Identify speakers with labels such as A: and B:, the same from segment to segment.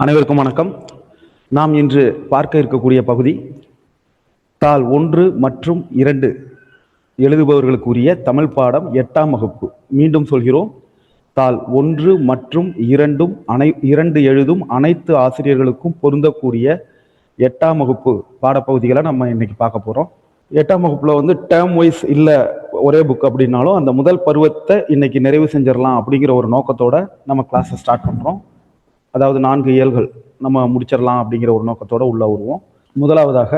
A: அனைவருக்கும் வணக்கம். நாம் இன்று பார்க்க இருக்கக்கூடிய பகுதி தாள் 1 மற்றும் 2 எழுதுபவர்களுக்குரிய தமிழ் பாடம் 8ஆம் வகுப்பு. மீண்டும் சொல்கிறோம், தாள் 1 மற்றும் 2 எழுதும் அனைத்து ஆசிரியர்களுக்கும் பொருந்தக்கூடிய 8ஆம் வகுப்பு பாடப்பகுதிகளை நம்ம இன்னைக்கு பார்க்க போறோம். 8ஆம் வகுப்புல டேர்ம் வைஸ் இல்லை ஒரே புக் அப்படின்னாலும் அந்த முதல் பருவத்தை இன்னைக்கு நிறைவு செஞ்சிடலாம் அப்படிங்கிற ஒரு நோக்கத்தோட நம்ம கிளாஸை ஸ்டார்ட் பண்றோம். அதாவது 4 இயல்கள் நம்ம முடிச்சிடலாம் அப்படிங்கிற ஒரு நோக்கத்தோட உள்ள வருவோம். முதலாவதாக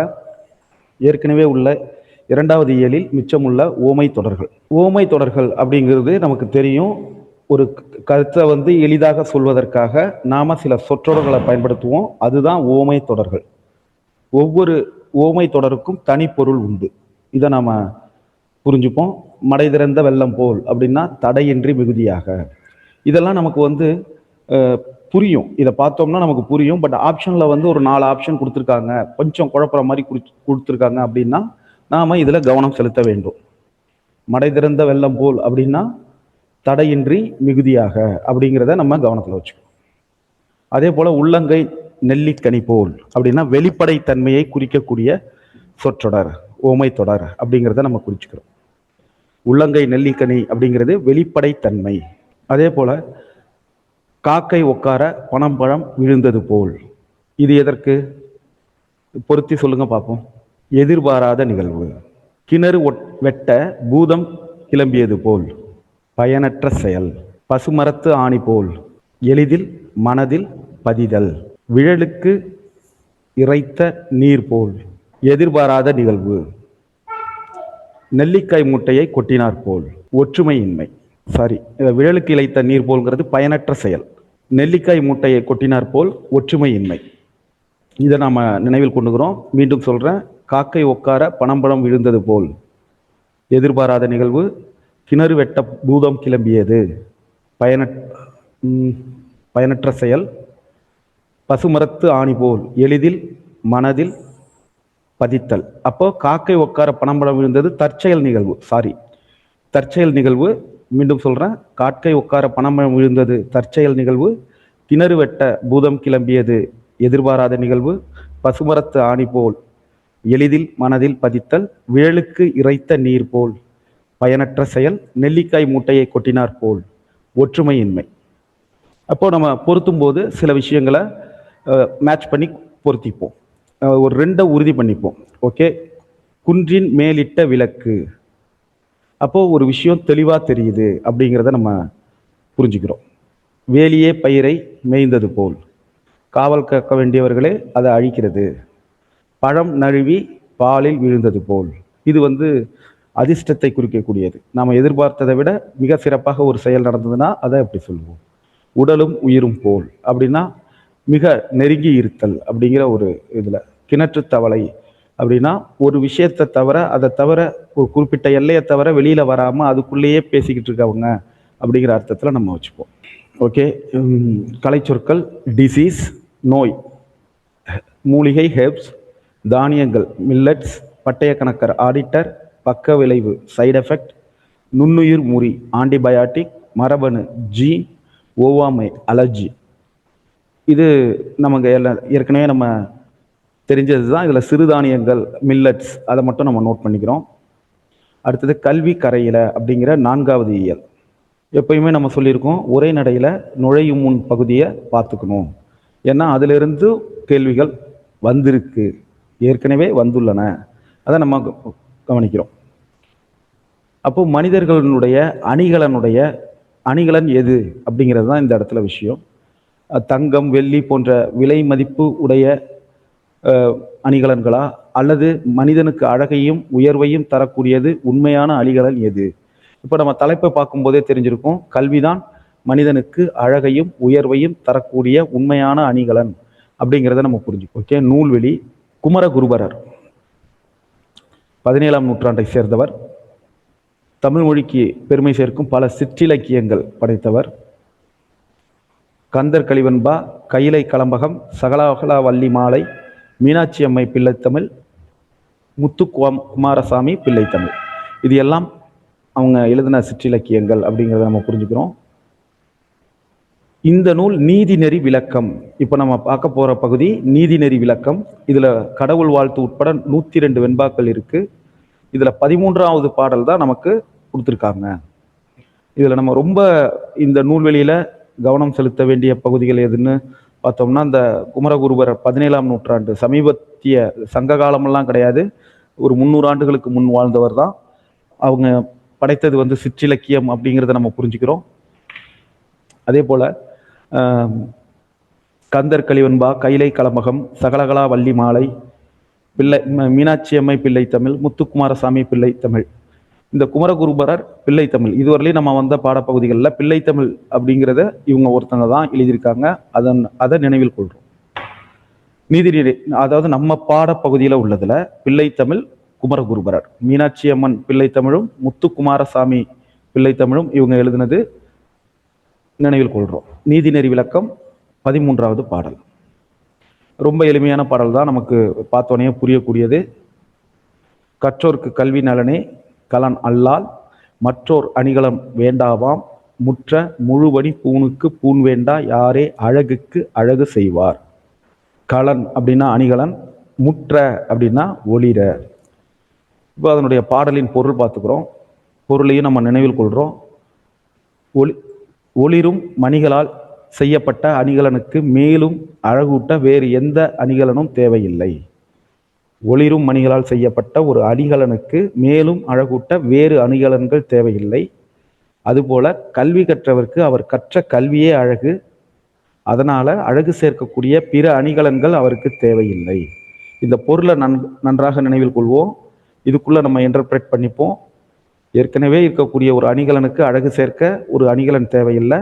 A: ஏற்கனவே உள்ள 2வது இயலில் மிச்சமுள்ள ஓமை தொடர்கள். ஓமை தொடர்கள் அப்படிங்கிறது நமக்கு தெரியும். ஒரு கருத்தை எளிதாக சொல்வதற்காக நாம சில சொற்றொடர்களை பயன்படுத்துவோம். அதுதான் ஓமை தொடர்கள். ஒவ்வொரு ஓமை தொடருக்கும் தனி பொருள் உண்டு. இதை நாம புரிஞ்சுப்போம். மடை திறந்த வெள்ளம் போல் அப்படின்னா தடையின்றி மிகுதியாக. இதெல்லாம் நமக்கு புரியும். இதை பார்த்தோம்னா நமக்கு புரியும். பட் ஆப்ஷன்ல ஒரு 4 ஆப்ஷன் கொடுத்துருக்காங்க, கொஞ்சம் குழப்பற மாதிரி கொடுத்துருக்காங்க அப்படின்னா நாம இதுல கவனம் செலுத்த வேண்டும். மடை திறந்த வெள்ளம் போல் அப்படின்னா தடையின்றி மிகுதியாக அப்படிங்கிறத நம்ம கவனத்தில் வச்சுக்கணும். அதே போல உள்ளங்கை நெல்லிக்கனி போல் அப்படின்னா வெளிப்படை தன்மையை குறிக்கக்கூடிய சொற்றொடர் ஓமை தொடர் அப்படிங்கிறத நம்ம குறிச்சுக்கிறோம். உள்ளங்கை நெல்லிக்கனி அப்படிங்கிறது வெளிப்படை தன்மை. அதே போல காக்கை உட்கார பனம்பழம் விழுந்தது போல், இது எதற்கு? பொருத்தி சொல்லுங்க பார்ப்போம். எதிர்பாராத நிகழ்வு. கிணறு வெட்ட பூதம் கிளம்பியது போல், பயனற்ற செயல். பசுமரத்து ஆணி போல், எளிதில் மனதில் பதிதல். விழலுக்கு இறைத்த நீர் போல், எதிர்பாராத நிகழ்வு. நெல்லிக்காய் மூட்டையை கொட்டினார் போல், ஒற்றுமையின்மை. விழலுக்கு இழைத்த நீர் போல்ங்கிறது பயனற்ற செயல். நெல்லிக்காய் மூட்டையை கொட்டினார் போல் ஒற்றுமையின்மை. இதை நாம நினைவில் கொண்டுகிறோம். மீண்டும் சொல்றேன். காக்கை உட்கார பனம்பழம் விழுந்தது போல் எதிர்பாராத நிகழ்வு. கிணறு வெட்ட பூதம் கிளம்பியது பயனற்ற செயல். பசுமரத்து ஆணி போல் எளிதில் மனதில் பதித்தல். அப்போ காக்கை உட்கார பனம்பழம் விழுந்தது தற்செயல் நிகழ்வு. தற்செயல் நிகழ்வு. மீண்டும் சொல்றேன். காக்கை உட்கார பனம்பழம் விழுந்தது தற்செயல் நிகழ்வு. கிணறு வெட்ட பூதம் கிளம்பியது எதிர்பாராத நிகழ்வு. பசுமரத்து ஆணி போல் எளிதில் மனதில் பதித்தல். விழலுக்கு இறைத்த நீர் போல் பயனற்ற செயல். நெல்லிக்காய் மூட்டையை கொட்டினார் போல் ஒற்றுமையின்மை. அப்போ நம்ம பொருத்தும் போது சில விஷயங்களை மேட்ச் பண்ணி பொருத்திப்போம். ஒரு 2 உறுதி பண்ணிப்போம். ஓகே. குன்றின் மேலிட்ட விளக்கு. அப்போ ஒரு விஷயம் தெளிவா தெரியுது அப்படிங்கிறத நம்ம புரிஞ்சுக்கிறோம். வேலியே பயிரை மேய்ந்தது போல், காவல் காக்க வேண்டியவர்களே அதை அழிக்கிறது. பழம் நழுவி பாலில் விழுந்தது போல், இது அதிர்ஷ்டத்தை குறிக்கக்கூடியது. நாம் எதிர்பார்த்ததை விட மிக சிறப்பாக ஒரு செயல் நடந்ததுன்னா அதை அப்படி சொல்லுவோம். உடலும் உயிரும் போல் அப்படின்னா மிக நெருங்கி இருத்தல் அப்படிங்கிற ஒரு இதுல. கிணற்று தவளை அப்படின்னா ஒரு விஷயத்தை தவிர, அதை தவிர ஒரு குறிப்பிட்ட எல்லையை தவிர வெளியில வராம அதுக்குள்ளேயே பேசிக்கிட்டு இருக்கவங்க அப்படிங்கிற அர்த்தத்துல நம்ம வச்சுப்போம். ஓகே. கலை சொற்கள். டிசீஸ் நோய், மூலிகை ஹெர்ப்ஸ், தானியங்கள் மில்லட்ஸ், பட்டய கணக்கர் ஆடிட்டர், பக்க விளைவு சைடு எஃபெக்ட், நுண்ணுயிர் முறி ஆன்டிபயாட்டிக், மரபணு ஜீன், ஓவாமை அலர்ஜி. இது நமக்கு ஏற்கனவே நம்ம தெரிஞ்சது தான். இதில் சிறுதானியங்கள் மில்லட்ஸ் அதை மட்டும் நம்ம நோட் பண்ணிக்கிறோம். அடுத்தது கல்வி கரையில அப்படிங்கிற 4வது இயல். எப்பயுமே நம்ம சொல்லியிருக்கோம், உரை நடையில நுழையும் முன் பகுதியை பார்த்துக்கணும். ஏன்னா அதிலிருந்து கேள்விகள் வந்திருக்கு, ஏற்கனவே வந்துள்ளன, அதை நம்ம கவனிக்கிறோம். அப்போ மனிதர்களுடைய அணிகலன் எது அப்படிங்கிறது தான் இந்த இடத்துல விஷயம். தங்கம் வெள்ளி போன்ற விலை மதிப்பு உடைய அணிகலன்களா, அல்லது மனிதனுக்கு அழகையும் உயர்வையும் தரக்கூடியது உண்மையான அணிகலன் எது? இப்போ நம்ம தலைப்பை பார்க்கும்போதே தெரிஞ்சிருக்கும். கல்விதான் மனிதனுக்கு அழகையும் உயர்வையும் தரக்கூடிய உண்மையான அணிகலன் அப்படிங்கிறத நம்ம புரிஞ்சுக்கோம். ஓகே. நூல்வெளி. குமரகுருபரர் 17ஆம் நூற்றாண்டை சேர்ந்தவர். தமிழ் மொழிக்கு பெருமை சேர்க்கும் பல சிற்றிலக்கியங்கள் படைத்தவர். கந்தர் கலிவன்பா, கைலை கலம்பகம், சகலாகலா வள்ளி மாலை, மீனாட்சி அம்மை பிள்ளைத்தமிழ், முத்து குமாரசாமி பிள்ளைத்தமிழ், இது எல்லாம் அவங்க எழுதின சிற்றிலக்கியங்கள் அப்படிங்கிறத நம்ம புரிஞ்சுக்கிறோம். இந்த நூல் நீதிநெறி விளக்கம். இப்போ நம்ம பார்க்க போற பகுதி நீதிநெறி விளக்கம். இதுல கடவுள் வாழ்த்து உட்பட 102 வெண்பாக்கள் இருக்கு. இதுல 13வது பாடல் தான் நமக்கு கொடுத்துருக்காங்க. இதுல நம்ம ரொம்ப இந்த நூல்வெளியில கவனம் செலுத்த வேண்டிய பகுதிகள் எதுன்னு பார்த்தோம்னா, இந்த குமரகுருபர் 17ஆம் நூற்றாண்டு, சமீபத்திய சங்க காலமெல்லாம் கிடையாது, ஒரு 300 ஆண்டுகளுக்கு முன் வாழ்ந்தவர் தான். அவங்க படைத்தது வந்து சிற்றிலக்கியம் அப்படிங்கிறத நம்ம புரிஞ்சுக்கிறோம். அதே போல கந்தர் கலிவெண்பா, கைலை கலமகம், சகலகலா வள்ளி மாலை, பிள்ளை மீனாட்சி அம்மை பிள்ளை தமிழ், முத்துக்குமாரசாமி பிள்ளை தமிழ், இந்த குமரகுருபரர் பிள்ளை தமிழ், இதுவரையிலும் நம்ம வந்த பாடப்பகுதிகளில் பிள்ளை தமிழ் அப்படிங்கிறத இவங்க ஒருத்தங்க தான் எழுதியிருக்காங்க. அதை நினைவில் கொள்கிறோம். நீதிநெறி, அதாவது நம்ம பாடப்பகுதியில் உள்ளதுல பிள்ளை தமிழ் குமரகுருபரர், மீனாட்சி அம்மன் பிள்ளை தமிழும் முத்துக்குமாரசாமி பிள்ளை தமிழும் இவங்க எழுதினது நினைவில் கொள்கிறோம். நீதிநெறி விளக்கம் 13வது பாடல். ரொம்ப எளிமையான பாடல் தான், நமக்கு பார்த்தோன்னே புரியக்கூடியது. கற்றோர்க்கு கல்வி நலனே கலன் அல்லால், மற்றோர் அணிகலம் வேண்டாவாம், முற்ற முழுவடி பூணுக்கு பூண் வேண்டா, யாரே அழகுக்கு அழகு செய்வார். கலன் அப்படின்னா அணிகலன், முற்ற அப்படின்னா ஒளிர. இப்போ அதனுடைய பாடலின் பொருள் பார்த்துக்கிறோம். பொருளையும் நம்ம நினைவில் கொள்கிறோம். ஒளிரும் மணிகளால் செய்யப்பட்ட அணிகலனுக்கு மேலும் அழகூட்ட வேறு எந்த அணிகலனும் தேவையில்லை. ஒளிரும் மணிகளால் செய்யப்பட்ட ஒரு அணிகலனுக்கு மேலும் அழகூட்ட வேறு அணிகலன்கள் தேவையில்லை. அதுபோல கல்வி கற்றவருக்கு அவர் கற்ற கல்வியே அழகு, அதனால அழகு சேர்க்கக்கூடிய பிற அணிகலன்கள் அவருக்கு தேவையில்லை. இந்த பொருளை நன்றாக நினைவில் கொள்வோம். இதுக்குள்ள நம்ம இன்டர்பிரேட் பண்ணிப்போம். ஏற்கனவே இருக்கக்கூடிய ஒரு அணிகலனுக்கு அழகு சேர்க்க ஒரு அணிகலன் தேவையில்லை,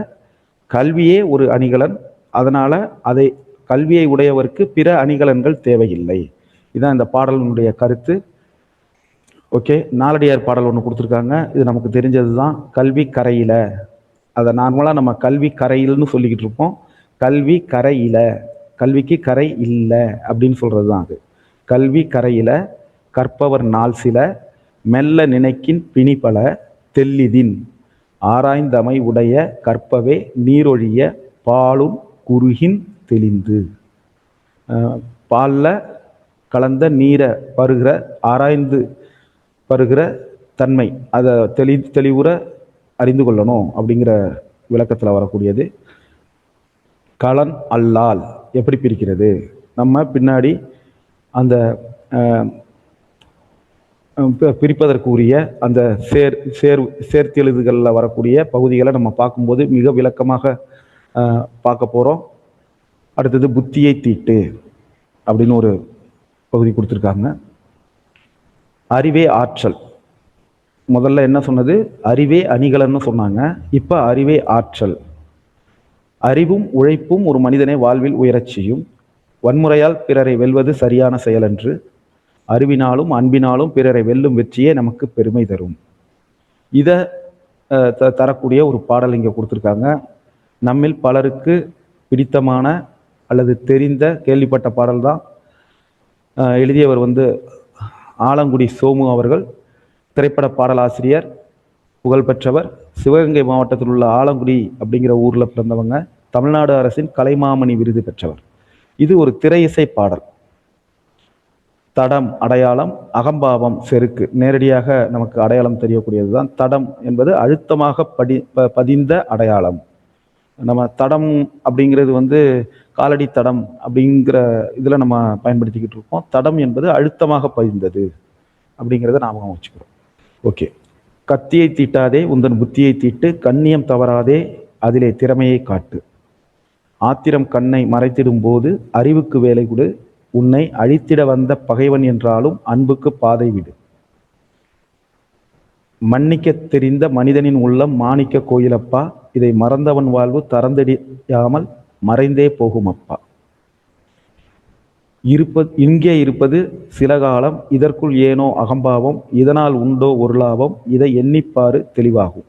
A: கல்வியே ஒரு அணிகலன், அதனால அதை கல்வியை உடையவருக்கு பிற அணிகலன்கள் தேவையில்லை. இதுதான் இந்த பாடலினுடைய கருத்து. ஓகே, நாலடியார் பாடல் ஒன்று கொடுத்துருக்காங்க. இது நமக்கு தெரிஞ்சது தான். கல்வி கரையில, அதை நார்மலாக நம்ம கல்வி கரையில்னு சொல்லிக்கிட்டு இருப்போம். கல்வி கரையில, கல்விக்கு கரை இல்லை அப்படின்னு சொல்றது தான் அது. கல்வி கரையில கற்பவர் நாள் சில, மெல்ல நினைக்கின் பிணிபல தெல்லிதின், ஆராய்ந்தமை உடைய கற்பவே நீரொழிய பாலும் குறுகின் தெளிந்து. பாலில் கலந்த நீரை பருகிற, ஆராய்ந்து பருகிற தன்மை, அதை தெளிவுற அறிந்து கொள்ளணும் அப்படிங்கிற விளக்கத்தில் வரக்கூடியது. கலன் அல்லால் எப்படி பிரிக்கிறது, நம்ம பின்னாடி அந்த பிரிப்பதற்குரிய அந்த சேர்த்தெழுதுகளில் வரக்கூடிய பகுதிகளை நம்ம பார்க்கும்போது மிக விளக்கமாக பார்க்க போகிறோம். அடுத்தது புத்தியை தீட்டு அப்படின்னு ஒரு பகுதி கொடுத்துருக்காங்க. அறிவே ஆற்றல். முதல்ல என்ன சொன்னது, அறிவே அணிகலன்னு சொன்னாங்க. இப்போ அறிவே ஆற்றல். அறிவும் உழைப்பும் ஒரு மனிதனை வாழ்வில் உயரச் செய்யும். வன்முறையால் பிறரை வெல்வது சரியான செயலன்று. அறிவினாலும் அன்பினாலும் பிறரை வெல்லும் வெற்றியே நமக்கு பெருமை தரும். இதை தரக்கூடிய ஒரு பாடல் இங்கே கொடுத்துருக்காங்க. நம்மில் பலருக்கு பிடித்தமான அல்லது தெரிந்த கேள்விப்பட்ட பாடல் தான். எழுதியவர் வந்து ஆலங்குடி சோமு அவர்கள், திரைப்பட பாடலாசிரியர், புகழ்பெற்றவர். சிவகங்கை மாவட்டத்தில் உள்ள ஆலங்குடி அப்படிங்கிற ஊரில் பிறந்தவங்க. தமிழ்நாடு அரசின் கலைமாமணி விருது பெற்றவர். இது ஒரு திரை இசை பாடல். தடம் அடையாளம், அகம்பாவம் செருக்கு, நேரடியாக நமக்கு அடையாளம் தெரியக்கூடியது தான். தடம் என்பது அழுத்தமாக பதிந்த அடையாளம். நம்ம தடம் அப்படிங்கிறது வந்து காலடி தடம் அப்படிங்கிற இதில் நம்ம பயன்படுத்திக்கிட்டு இருக்கோம். தடம் என்பது அழுத்தமாக பதிந்தது அப்படிங்கிறத ஞாபகம் வச்சுக்கிறோம். ஓகே, கத்தியை தீட்டாதே உந்தன் புத்தியை தீட்டு, கண்ணியம் தவறாதே அதிலே திறமையை காட்டு. ஆத்திரம் கண்ணை மறைத்திடும் போது அறிவுக்கு வேலை கொடு, உன்னை அழித்திட வந்த பகைவன் என்றாலும் அன்புக்கு பாதை விடு. மன்னிக்க தெரிந்த மனிதனின் உள்ளம் மாணிக்க கோயிலப்பா, இதை மறந்தவன் வாழ்வு தரந்தடியாமல் மறைந்தே போகும் அப்பா. இங்கே இருப்பது சில காலம், இதற்குள் ஏனோ அகம்பாவம், இதனால் உண்டோ ஒரு லாபம், இதை எண்ணிப்பாரு தெளிவாகும்.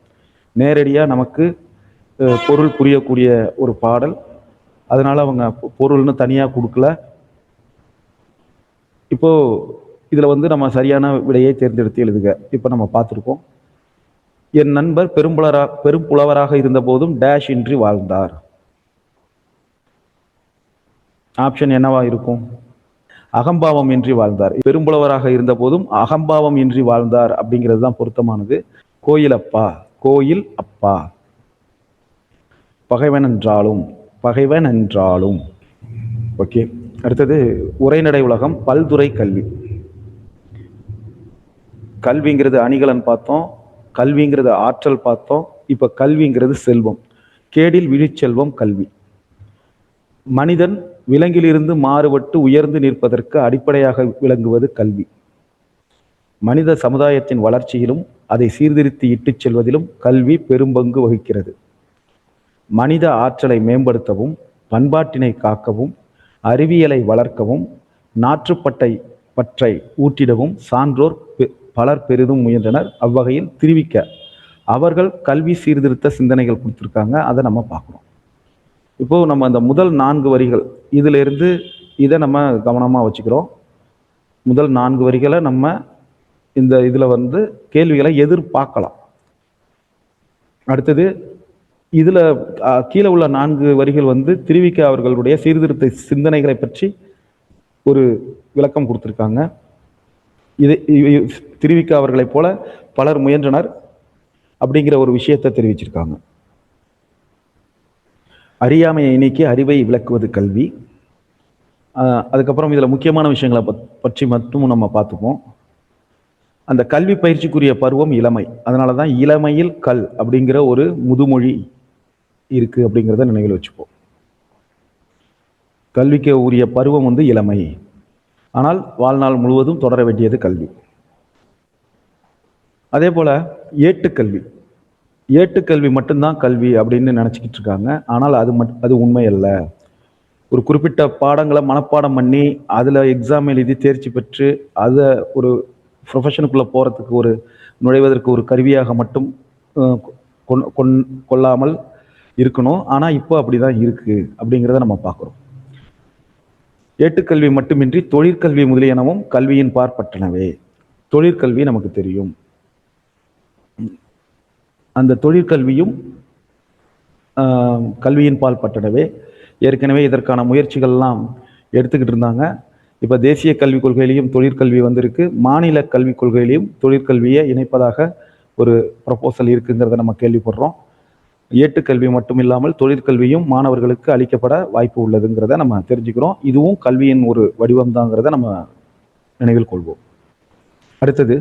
A: நேரடியாக நமக்கு பொருள் புரியக்கூடிய ஒரு பாடல். அதனால அவங்க பொருள்னு தனியாக கொடுக்கல. இப்போ இதில் வந்து நம்ம சரியான விடையை தேர்ந்தெடுத்து எழுதுக. இப்போ நம்ம பார்த்துருக்கோம். என் நண்பர் பெரும்புலவராக இருந்த போதும் டேஷ் இன்றி வாழ்ந்தார். ஆப்ஷன் என்னவா இருக்கும்? அகம்பாவம் இன்றி வாழ்ந்தார். பெரும்புலவராக இருந்த போதும் அகம்பாவம் இன்றி வாழ்ந்தார் அப்படிங்கிறது தான் பொருத்தமானது. கோயில் அப்பா, கோயில் அப்பா. பகைவன் என்றாலும். ஓகே. அடுத்தது உரைநடை உலகம், பல்துறை கல்வி. கல்விங்கிறது அணிகலன் பார்த்தோம், கல்விங்கிறது ஆற்றல் பார்த்தோம், இப்ப கல்விங்கிறது செல்வம். கேடில் விழிச்செல்வம் கல்வி. மனிதன் விலங்கிலிருந்து மாறுபட்டு உயர்ந்து நிற்பதற்கு அடிப்படையாக விளங்குவது கல்வி. மனித சமுதாயத்தின் வளர்ச்சியிலும் அதை சீர்திருத்தி இட்டுச் செல்வதிலும் கல்வி பெரும்பங்கு வகிக்கிறது. மனித ஆற்றலை மேம்படுத்தவும், பண்பாட்டினை காக்கவும், அறிவியலை வளர்க்கவும், பற்றை ஊட்டிடவும் சான்றோர் பலர் பெரிதும் முயன்றனர். அவ்வகையில் திருவிக்க அவர்கள் கல்வி சீர்திருத்த சிந்தனைகள் கொடுத்துருக்காங்க. அதை நம்ம பார்க்கணும். இப்போ நம்ம அந்த முதல் 4 வரிகள் இதுல இருந்து இதை நம்ம கவனமா வச்சுக்கிறோம். முதல் 4 வரிகளை நம்ம இந்த இதுல கேள்விகளை எதிர்பார்க்கலாம். அடுத்தது இதுல கீழே உள்ள 4 வரிகள் திருவிக்க அவர்களுடைய சீர்திருத்த சிந்தனைகளை பற்றி ஒரு விளக்கம் கொடுத்திருக்காங்க. இது திருவிக்க அவர்களை போல பலர் முயன்றனர் அப்படிங்கிற ஒரு விஷயத்தை தெரிவிச்சிருக்காங்க. அறியாமையை நீக்கி அறிவை விளக்குவது கல்வி. அதுக்கப்புறம் இதுல முக்கியமான விஷயங்களை பற்றி மட்டும் நம்ம பார்த்துப்போம். அந்த கல்வி பயிற்சிக்குரிய பருவம் இளமை. அதனாலதான் இளமையில் கல் அப்படிங்கிற ஒரு முதுமொழி இருக்கு அப்படிங்கிறத நினைவில் வச்சுப்போம். கல்விக்கு உரிய பருவம் இளமை. ஆனால் வாழ்நாள் முழுவதும் தொடர வேண்டியது கல்வி. அதே போல ஏட்டுக்கல்வி. ஏட்டுக்கல்வி மட்டும்தான் கல்வி அப்படின்னு நினைச்சுக்கிட்டு இருக்காங்க. ஆனால் அது உண்மை அல்ல. ஒரு குறிப்பிட்ட பாடங்களை மனப்பாடம் பண்ணி அதுல எக்ஸாம் எழுதி தேர்ச்சி பெற்று அதை ஒரு ப்ரொஃபஷனுக்குள்ள போறதுக்கு நுழைவதற்கு ஒரு கருவியாக மட்டும் கொள்ளாமல் இருக்கணும். ஆனா இப்போ அப்படிதான் இருக்கு அப்படிங்கிறத நம்ம பார்க்கிறோம். ஏட்டுக்கல்வி மட்டுமின்றி தொழிற்கல்வி முதலியனவும் கல்வியின் பார்ப்பட்டனவே. தொழிற்கல்வி நமக்கு தெரியும். அந்த தொழிற்கல்வியும் கல்வியின் பால் பட்டனவே. ஏற்கனவே இதற்கான முயற்சிகள்லாம் எடுத்துக்கிட்டு இருந்தாங்க. இப்போ தேசிய கல்விக் கொள்கையிலையும் தொழிற்கல்வி வந்திருக்கு. மாநில கல்விக் கொள்கையிலையும் தொழிற்கல்வியை இணைப்பதாக ஒரு ப்ரொபோசல் இருக்குங்கிறத நம்ம கேள்விப்படுறோம். ஏட்டுக்கல்வி மட்டும் இல்லாமல் தொழிற்கல்வியும் மாணவர்களுக்கு அளிக்கப்பட வாய்ப்பு உள்ளதுங்கிறத நம்ம தெரிஞ்சுக்கிறோம். இதுவும் கல்வியின் ஒரு வடிவம் தாங்கிறத நம்ம நினைவில் கொள்வோம். அடுத்தது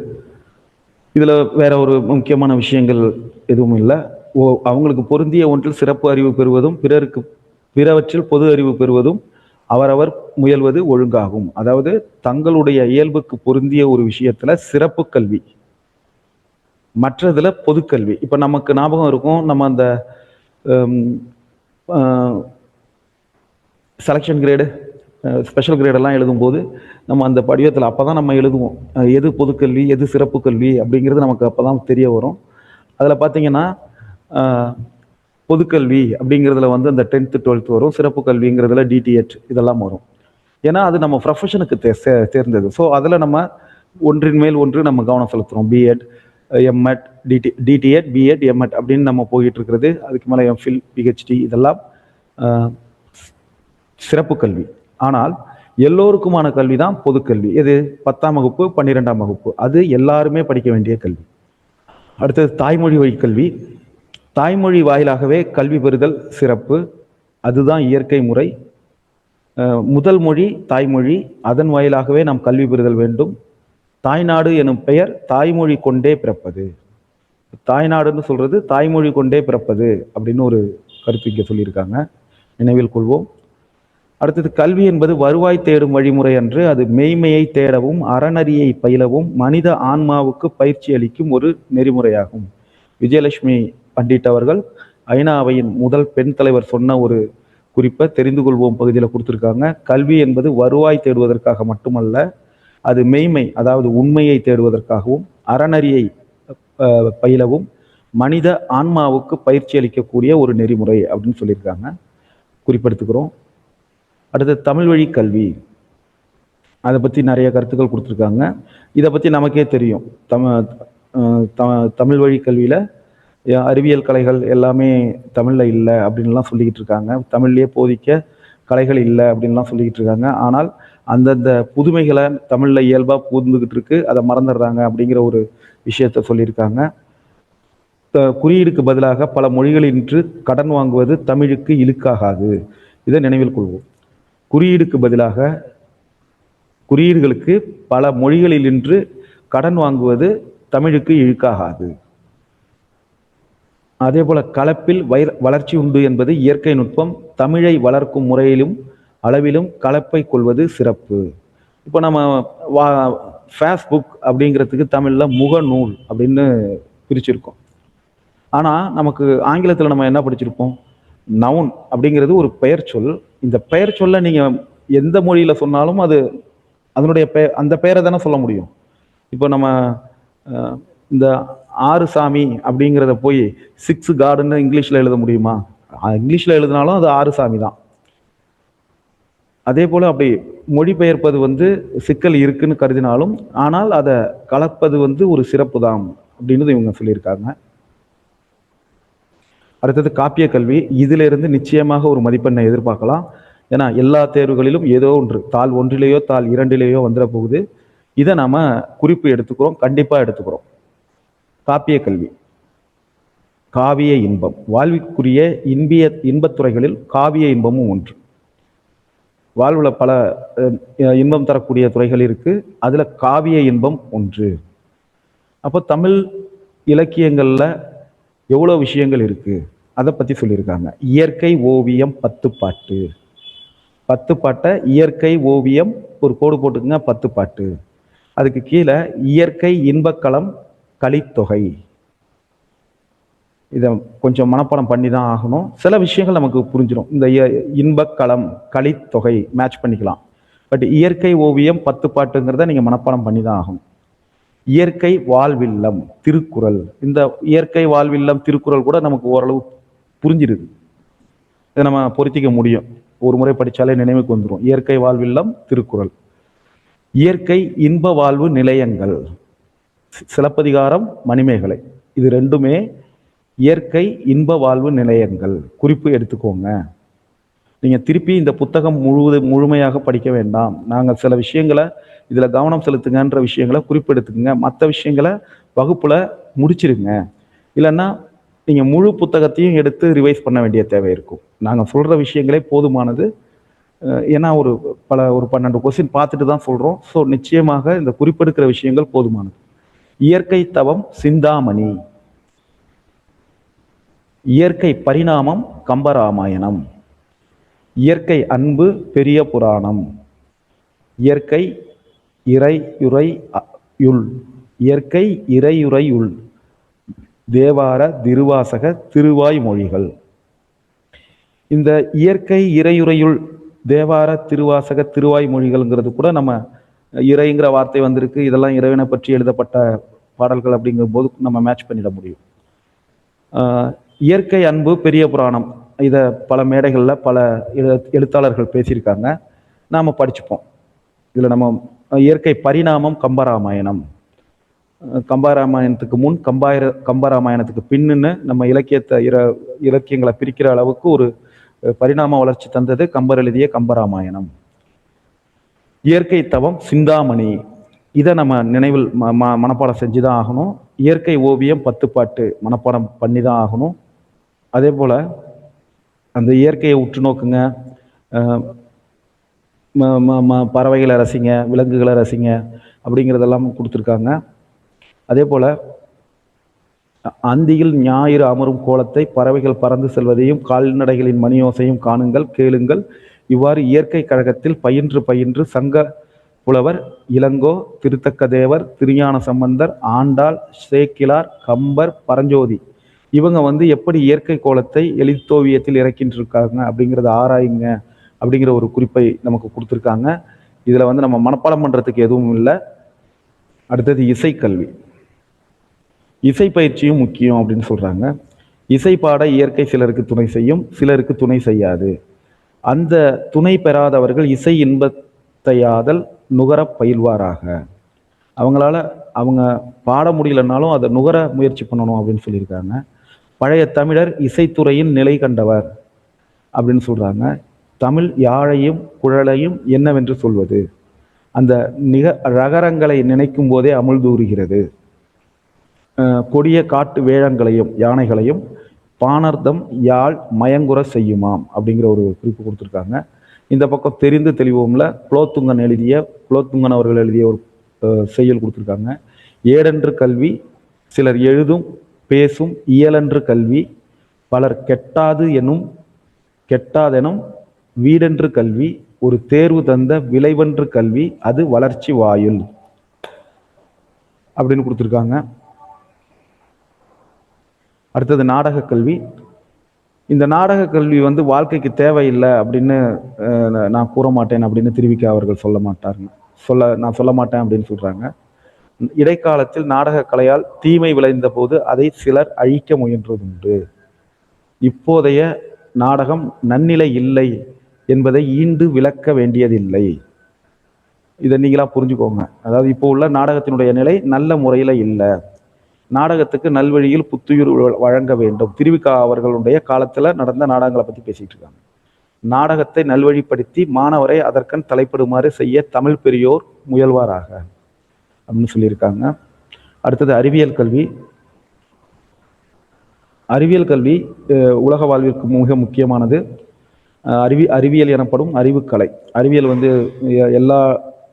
A: இதுல வேற ஒரு முக்கியமான விஷயங்கள் எதுவும் இல்லை. அவங்களுக்கு பொருந்திய ஒன்றில் சிறப்பு அறிவு பெறுவதும் பிறவற்றில் பொது அறிவு பெறுவதும் அவரவர் முயல்வது ஒழுங்காகும். அதாவது தங்களுடைய இயல்புக்கு பொருந்திய ஒரு விஷயத்துல சிறப்பு கல்வி, மற்றதுல பொதுக்கல்வி. இப்ப நமக்கு ஞாபகம் இருக்கும், நம்ம அந்த செலக்ஷன் கிரேடு ஸ்பெஷல் கிரேடெல்லாம் எழுதும்போது நம்ம அந்த படிவத்தில் அப்போதான் நம்ம எழுதுவோம் எது பொதுக்கல்வி எது சிறப்பு கல்வி அப்படிங்கிறது நமக்கு அப்போதான் தெரிய வரும். அதில் பார்த்தீங்கன்னா பொதுக்கல்வி அப்படிங்கிறதுல அந்த 10th 12th வரும். சிறப்பு கல்விங்கிறதுல DTH இதெல்லாம் வரும். ஏன்னா அது நம்ம ப்ரொஃபஷனுக்கு தேர்ந்தது. ஸோ அதில் நம்ம ஒன்றின் மேல் ஒன்று நம்ம கவனம் செலுத்துகிறோம். B Ed, M Ed, D T Ed, B Ed, M Ed அப்படின்னு நம்ம போயிட்டு இருக்கிறது. அதுக்கு மேலே எம்ஃபில், PhD இதெல்லாம் சிறப்பு கல்வி. ஆனால் எல்லோருக்குமான கல்வி தான் பொதுக்கல்வி. எது? 10ஆம் வகுப்பு 12ஆம் வகுப்பு. அது எல்லாருமே படிக்க வேண்டிய கல்வி. அடுத்தது தாய்மொழி வழி கல்வி. தாய்மொழி வாயிலாகவே கல்வி பெறுதல் சிறப்பு. அதுதான் இயற்கை முறை. முதல் மொழி தாய்மொழி, அதன் வாயிலாகவே நாம் கல்வி பெறுதல் வேண்டும். தாய்நாடு எனும் பெயர் தாய்மொழி கொண்டே பிறப்பது. தாய்நாடுன்னு சொல்றது தாய்மொழி கொண்டே பிறப்பது அப்படின்னு ஒரு கருத்து இங்கே சொல்லியிருக்காங்க, நினைவில் கொள்வோம். அடுத்தது கல்வி என்பது வருவாய் தேடும் வழிமுறை அன்று, அது மெய்மையை தேடவும் அறநறியை பயிலவும் மனித ஆன்மாவுக்கு பயிற்சி அளிக்கும் ஒரு நெறிமுறையாகும். விஜயலட்சுமி பண்டிட் அவர்கள் ஐநா அவையின் முதல் பெண் தலைவர் சொன்ன ஒரு குறிப்பை தெரிந்து கொள்வோம் பகுதியில் கொடுத்துருக்காங்க. கல்வி என்பது வருவாய் தேடுவதற்காக மட்டுமல்ல, அது மெய்மை அதாவது உண்மையை தேடுவதற்காகவும் அறநறியை பயிலவும் மனித ஆன்மாவுக்கு பயிற்சி அளிக்கக்கூடிய ஒரு நெறிமுறை அப்படின்னு சொல்லியிருக்காங்க, குறிப்பெடுத்துக்கிறோம். அடுத்து தமிழ் வழி கல்வி, அதை பற்றி நிறைய கருத்துக்கள் கொடுத்துருக்காங்க. இதை பற்றி நமக்கே தெரியும். தமிழ் வழி கல்வியில் அறிவியல் கலைகள் எல்லாமே தமிழில் இல்லை அப்படின்லாம் சொல்லிக்கிட்டு இருக்காங்க. தமிழ்லேயே போதிக்க கலைகள் இல்லை அப்படின்லாம் சொல்லிக்கிட்டு இருக்காங்க. ஆனால் அந்தந்த புதுமைகளை தமிழில் இயல்பாக புகுந்துக்கிட்டு இருக்கு, அதை மறந்துடுறாங்க அப்படிங்கிற ஒரு விஷயத்த சொல்லியிருக்காங்க. குறியீடுக்கு பதிலாக பல மொழிகளின்று கடன் வாங்குவது தமிழுக்கு இழுக்காகாது. இதை நினைவில் கொள்வோம். குறியீடுகளுக்கு பல மொழிகளிலின்று கடன் வாங்குவது தமிழுக்கு இழுக்காகாது. அதே போல கலப்பில் வளர்ச்சி உண்டு என்பது இயற்கை நுட்பம். தமிழை வளர்க்கும் முறையிலும் அளவிலும் கலப்பை கொள்வது சிறப்பு. இப்போ நம்ம ஃபேஸ்புக் அப்படிங்கிறதுக்கு தமிழில் முகநூல் அப்படின்னு பிரிச்சிருக்கோம். ஆனால் நமக்கு ஆங்கிலத்தில் நம்ம என்ன படிச்சிருப்போம்? நவுன் அப்படிங்கிறது ஒரு பெயர் சொல். இந்த பெயர் சொல்ல நீங்கள் எந்த மொழியில் சொன்னாலும் அது அதனுடைய அந்த பெயரை தானே சொல்ல முடியும். இப்போ நம்ம இந்த ஆறு சாமி அப்படிங்கிறத போய் 6 காடுன்னு இங்கிலீஷில் எழுத முடியுமா? இங்கிலீஷில் எழுதினாலும் அது ஆறு சாமி தான். அதே போல் அப்படி மொழிபெயர்ப்பது சிக்கல் இருக்குன்னு கருதினாலும் ஆனால் அதை கலப்பது ஒரு சிறப்பு தான் அப்படின்னு இவங்க சொல்லியிருக்காங்க. அடுத்தது காப்பிய கல்வி. இதிலிருந்து நிச்சயமாக ஒரு மதிப்பெண்ணை எதிர்பார்க்கலாம். ஏன்னா எல்லா தேர்வுகளிலும் ஏதோ ஒன்று தாள் 1லேயோ தாள் 2லேயோ வந்துட போகுது. இதை நாம குறிப்பு எடுத்துக்கிறோம், கண்டிப்பாக எடுத்துக்கிறோம். காப்பிய கல்வி. காவிய இன்பம். வாழ்விற்குரிய இன்பத்துறைகளில் காவிய இன்பமும் ஒன்று. வாழ்வுல பல இன்பம் தரக்கூடிய துறைகள் இருக்கு, அதுல காவிய இன்பம் ஒன்று. அப்போ தமிழ் இலக்கியங்கள்ல எவ்வளவு விஷயங்கள் இருக்கு அதை பத்தி சொல்லியிருக்காங்க. இயற்கை ஓவியம் 10 பாட்டு. 10 பாட்டை இயற்கை ஓவியம் ஒரு கோடு போட்டுக்குங்க, 10 பாட்டு. அதுக்கு கீழே இயற்கை இன்பக்களம் கலித்தொகை. இதை கொஞ்சம் மனப்பாடம் பண்ணி தான் ஆகணும். சில விஷயங்கள் நமக்கு புரிஞ்சிடும். இந்த இன்பக்களம் கலித்தொகை மேட்ச் பண்ணிக்கலாம். பட் இயற்கை ஓவியம் 10 பாட்டுங்கிறத நீங்க மனப்பாடம் பண்ணி தான் ஆகணும். இயற்கை வாழ்வில்லம் திருக்குறள். இந்த இயற்கை வாழ்வில்லம் திருக்குறள் கூட நமக்கு ஓரளவு புரிஞ்சிருது. இதை நம்ம பொருத்திக்க முடியும். ஒரு முறை படித்தாலே நினைவுக்கு வந்துடும். இயற்கை வாழ்வில்லம் திருக்குறள். இயற்கை இன்ப வாழ்வு நிலையங்கள் சிலப்பதிகாரம் மணிமேகலை. இது ரெண்டுமே இயற்கை இன்ப வாழ்வு நிலையங்கள். குறிப்பு எடுத்துக்கோங்க. நீங்க திருப்பி இந்த புத்தகம் முழுமையாக படிக்க வேண்டாம். நாங்கள் சில விஷயங்களை இதுல கவனம் செலுத்துங்கன்ற விஷயங்களை குறிப்பு எடுத்துக்கங்க. மற்ற விஷயங்களை வகுப்புல முடிச்சிருங்க. இல்லைன்னா நீங்க முழு புத்தகத்தையும் எடுத்து ரிவைஸ் பண்ண வேண்டிய தேவை இருக்கும். நாங்க சொல்ற விஷயங்களே போதுமானது. ஏன்னா ஒரு 12 கொஸ்டின் பார்த்துட்டு தான் சொல்றோம். ஸோ நிச்சயமாக இந்த குறிப்பெடுக்கிற விஷயங்கள் போதுமானது. இயற்கை தவம் சிந்தாமணி. இயற்கை பரிணாமம் கம்பராமாயணம். இயற்கை அன்பு பெரிய புராணம். இயற்கை இறையுறையுள். இயற்கை இறையுறையுள் தேவார திருவாசக திருவாய் மொழிகள். இந்த இயற்கை இறையுறையுள் தேவார திருவாசக திருவாய் மொழிகள்ங்கிறது கூட நம்ம இறைங்கிற வார்த்தை வந்திருக்கு. இதெல்லாம் இறைவனை பற்றி எழுதப்பட்ட பாடல்கள் அப்படிங்கும் போது நம்ம மேட்ச் பண்ணிட முடியும். இயற்கை அன்பு பெரிய புராணம். இதை பல மேடைகளில் பல எழுத்தாளர்கள் பேசியிருக்காங்க. நாம் படிச்சுப்போம். இதில் நம்ம இயற்கை பரிணாமம் கம்பராமாயணம். கம்பராமாயணத்துக்கு முன் கம்பராமாயணத்துக்கு பின்னுன்னு நம்ம இலக்கியங்களை பிரிக்கிற அளவுக்கு ஒரு பரிணாம வளர்ச்சி தந்தது கம்பர் எழுதிய கம்பராமாயணம். இயற்கை தவம் சிந்தாமணி. இதை நம்ம நினைவில் மனப்பாடம் செஞ்சு தான் ஆகணும். இயற்கை ஓவியம் 10 பாட்டு மனப்பாடம் பண்ணி தான் ஆகணும். அதே போல அந்த இயற்கையை உற்று நோக்குங்க, பறவைகளை ரசிங்க, விலங்குகளை ரசிங்க அப்படிங்கிறதெல்லாம் கொடுத்துருக்காங்க. அதே போல அந்தியில் ஞாயிறு அமரும் கோலத்தை பறவைகள் பறந்து செல்வதையும் கால்நடைகளின் மணியோசையும் காணுங்கள் கேளுங்கள். இவ்வாறு இயற்கை கழகத்தில் பயின்று சங்க புலவர் இளங்கோ, திருத்தக்க தேவர், திருஞான சம்பந்தர், ஆண்டாள், சேக்கிலார், கம்பர், பரஞ்சோதி இவங்க எப்படி இயற்கை கோலத்தை எழுத்தோவியத்தில் இறக்கின்றிருக்காங்க அப்படிங்கிறத ஆராயுங்க அப்படிங்கிற ஒரு குறிப்பை நமக்கு கொடுத்துருக்காங்க. இதுல நம்ம மனப்பாடம் பண்றதுக்கு எதுவும் இல்லை. அடுத்தது இசைக்கல்வி. இசை பயிற்சியும் முக்கியம் அப்படின்னு சொல்றாங்க. இசை பாட இயற்கை சிலருக்கு துணை செய்யும், சிலருக்கு துணை செய்யாது. அந்த துணை பெறாதவர்கள் இசை இன்பத்தையாதல் நுகர பயில்வாராக. அவங்க பாட முடியலன்னாலும் அதை நுகர முயற்சி பண்ணணும் அப்படின்னு சொல்லியிருக்காங்க. பழைய தமிழர் இசைத்துறையின் நிலை கண்டவர் அப்படின்னு சொல்றாங்க. தமிழ் யாழையும் குழலையும் என்னவென்று சொல்வது? அந்த ரகரங்களை நினைக்கும் போதே அமுழ்தூறுகிறது. கொடிய காட்டு வேழங்களையும் யானைகளையும் பாணர்தம் யாழ் மயங்குற செய்யுமாம் அப்படிங்கிற ஒரு குறிப்பு கொடுத்துருக்காங்க. இந்த பக்கம் தெரிந்து தெளிவோம்ல குலோத்துங்கன் அவர்கள் எழுதிய ஒரு செய்யுள் கொடுத்துருக்காங்க. ஏடென்று கல்வி சிலர் எழுதும் பேசும் இயலென்று கல்வி பலர் கெட்டாதெனும் வீடென்று கல்வி ஒரு தேர்வு தந்த விளைவென்று கல்வி அது வளர்ச்சி வாயுல் அப்படின்னு கொடுத்துருக்காங்க. அடுத்தது நாடக கல்வி. இந்த நாடக கல்வி வாழ்க்கைக்கு தேவையில்லை அப்படின்னு நான் கூற மாட்டேன் அப்படின்னு திருவிக்க அவர்கள் நான் சொல்ல மாட்டேன் அப்படின்னு சொல்றாங்க. இடைக்காலத்தில் நாடக கலையால் தீமை விளைந்த போது அதை சிலர் அழிக்க முயன்றதுண்டு. இப்போதைய நாடகம் நன்னிலை இல்லை என்பதை ஈண்டு விளக்க வேண்டியதில்லை. இதை நீங்களா புரிஞ்சுக்கோங்க. அதாவது இப்போ உள்ள நாடகத்தினுடைய நிலை நல்ல முறையில் இல்லை. நாடகத்துக்கு நல்வழியில் புத்துயிர் வழங்க வேண்டும். திருவிக்கா அவர்களுடைய காலத்துல நடந்த நாடகங்களை பத்தி பேசிட்டு இருக்காங்க. நாடகத்தை நல்வழிப்படுத்தி மாணவரை அதற்கன் தலைப்படுமாறு செய்ய தமிழ் பெரியோர் முயல்வாராக அப்படின்னு சொல்லியிருக்காங்க. அடுத்தது அறிவியல் கல்வி. அறிவியல் கல்வி உலக வாழ்விற்கு மிக முக்கியமானது. அறிவியல் எனப்படும் அறிவுக்கலை. அறிவியல் எல்லா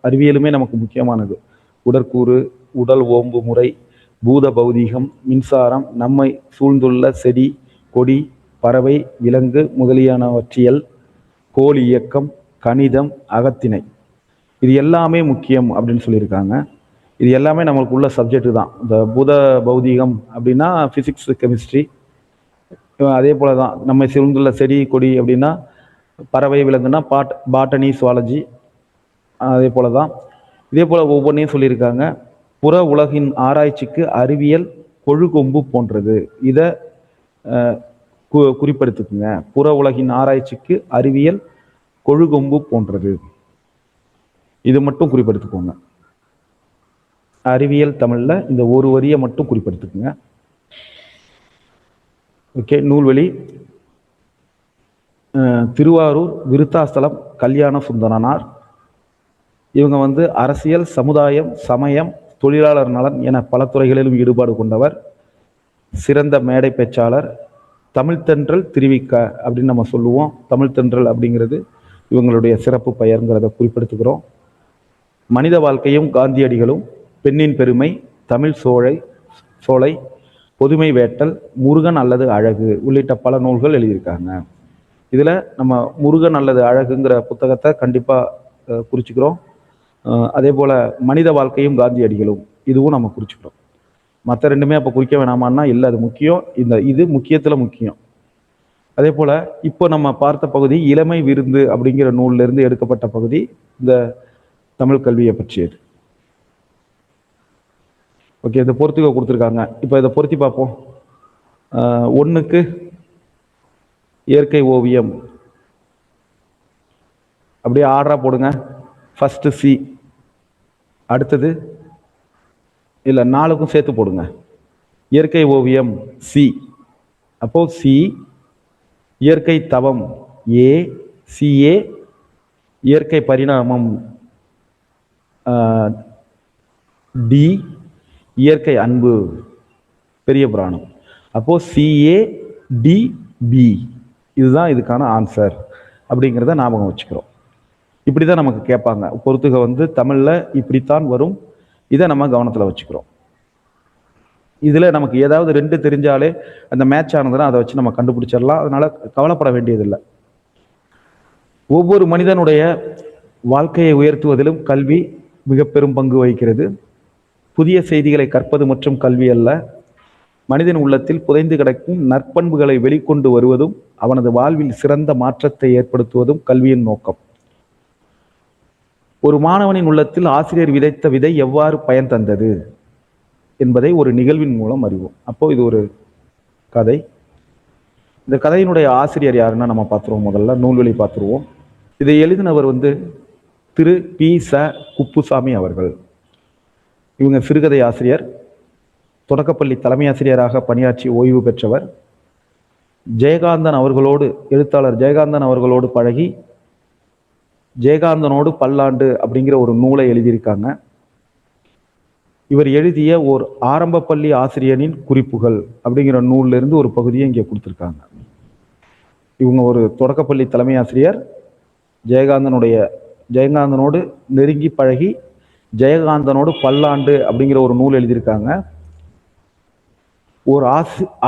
A: அறிவியலுமே நமக்கு முக்கியமானது. உடற்கூறு, உடல் ஓம்பு முறை, பூத பௌதீகம், மின்சாரம், நம்மை சூழ்ந்துள்ள செடி கொடி பறவை விலங்கு முதலியானவற்றியல், கோள் இயக்கம், கணிதம், அகத்திணை, இது எல்லாமே முக்கியம் அப்படின்னு சொல்லியிருக்காங்க. இது எல்லாமே நம்மளுக்கு உள்ள சப்ஜெக்ட் தான். இந்த பூத பௌதீகம் அப்படின்னா ஃபிசிக்ஸ் கெமிஸ்ட்ரி. அதே போல தான் நம்மை சூழ்ந்துள்ள செடி கொடி அப்படின்னா பறவை விலங்குன்னா பாட்டனி சுவாலஜி. அதே போல தான் இதே போல ஒவ்வொன்றையும் சொல்லியிருக்காங்க. புற உலகின் ஆராய்ச்சிக்கு அறிவியல் கொழுகொம்பு போன்றது. இதை குறிப்பெடுத்துக்குங்க. புற உலகின் ஆராய்ச்சிக்கு அறிவியல் கொழுகொம்பு போன்றது. இது மட்டும் குறிப்பெடுத்துக்கோங்க. அறிவியல் தமிழ்ல இந்த ஒரு வரியை மட்டும் குறிப்பெடுத்துக்குங்க. ஓகே. நூல்வழி திருவாரூர் விருத்தாஸ்தலம் கல்யாண சுந்தரனார். இவங்க அரசியல், சமுதாயம், சமயம், தொழிலாளர் நலன் என பல துறைகளிலும் ஈடுபாடு கொண்டவர். சிறந்த மேடை பேச்சாளர். தமிழ்த்தென்றல் திருவிக்க அப்படின்னு நம்ம சொல்லுவோம். தமிழ்த்தென்றல் அப்படிங்கிறது இவங்களுடைய சிறப்பு பெயர்ங்கிறத குறிப்பிடுத்துக்கிறோம். மனித வாழ்க்கையும் காந்தியடிகளும், பெண்ணின் பெருமை, தமிழ் சோலை, பொதுமை வேட்டல், முருகன் அல்லது அழகு உள்ளிட்ட பல நூல்கள் எழுதியிருக்காங்க. இதுல நம்ம முருகன் அல்லது அழகுங்கிற புத்தகத்தை கண்டிப்பா குறிச்சுக்கிறோம். அதே போல மனித வாழ்க்கையும் காந்தியடிகளும் இதுவும் நம்ம குறிச்சுக்கிறோம். மற்ற ரெண்டுமே அப்போ குறிக்க வேணாமான்னா இல்லை, அது முக்கியம். இது முக்கியத்துல முக்கியம். அதே போல இப்போ நம்ம பார்த்த பகுதி இளமை விருந்து அப்படிங்கிற நூல்ல இருந்து எடுக்கப்பட்ட பகுதி இந்த தமிழ் கல்வியை பற்றியது. ஓகே. இதை பொறுத்துக்க கொடுத்துருக்காங்க. இப்போ இதை பொருத்தி பார்ப்போம். 1க்கு இயற்கை ஓவியம் அப்படியே ஆர்டரா போடுங்க. ஃபர்ஸ்ட் சி, அடுத்தது இல்லை 4க்கும் சேர்த்து போடுங்க. இயற்கை ஓவியம் சி, அப்போ சி. இயற்கை தவம் ஏ, சிஏ. இயற்கை பரிணாமம் டி. இயற்கை அன்பு பெரிய புராணம். அப்போ சிஏ டி பி, இதுதான் இதுக்கான ஆன்சர் அப்படிங்கிறத ஞாபகம் வச்சுக்கிறோம். இப்படிதான் நமக்கு கேட்பாங்க. பொறுத்துக தமிழ்ல இப்படித்தான் வரும். இதை நம்ம கவனத்துல வச்சுக்கிறோம். இதுல நமக்கு ஏதாவது 2 தெரிஞ்சாலே அந்த மேட்ச் ஆனதுன்னா அதை வச்சு நம்ம கண்டுபிடிச்சிடலாம். அதனால கவலைப்பட வேண்டியதில்லை. ஒவ்வொரு மனிதனுடைய வாழ்க்கையை உயர்த்துவதிலும் கல்வி மிக பெரும் பங்கு வகிக்கிறது. புதிய செய்திகளை கற்பது மற்றும் கல்வி அல்ல, மனிதன் உள்ளத்தில் புதைந்து கிடக்கும் நற்பண்புகளை வெளிக்கொண்டு வருவதும் அவனது வாழ்வில் சிறந்த மாற்றத்தை ஏற்படுத்துவதும் கல்வியின் நோக்கம். ஒரு மாணவனின் உள்ளத்தில் ஆசிரியர் விதைத்த விதை எவ்வாறு பயன் தந்தது என்பதை ஒரு நிகழ்வின் மூலம் அறிவோம். அப்போ இது ஒரு கதை. இந்த கதையினுடைய ஆசிரியர் யாருன்னா நம்ம பார்த்துருவோம். முதல்ல நூல்வழி பார்த்துருவோம். இதை எழுதினவர் திரு பி. ச. குப்புசாமி அவர்கள். இவங்க சிறுகதை ஆசிரியர், தொடக்கப்பள்ளி தலைமை ஆசிரியராக பணியாற்றி ஓய்வு பெற்றவர். எழுத்தாளர் ஜெயகாந்தன் அவர்களோடு பழகி ஜெயகாந்தனோடு பல்லாண்டு அப்படிங்கிற ஒரு நூலை எழுதியிருக்காங்க. இவர் எழுதிய ஓர் ஆரம்ப பள்ளி ஆசிரியனின் குறிப்புகள் அப்படிங்கிற நூல்ல இருந்து ஒரு பகுதியை இங்கே கொடுத்துருக்காங்க. இவங்க ஒரு தொடக்கப்பள்ளி தலைமை ஆசிரியர். ஜெயகாந்தனோடு நெருங்கி பழகி ஜெயகாந்தனோடு பல்லாண்டு அப்படிங்கிற ஒரு நூல் எழுதியிருக்காங்க. ஒரு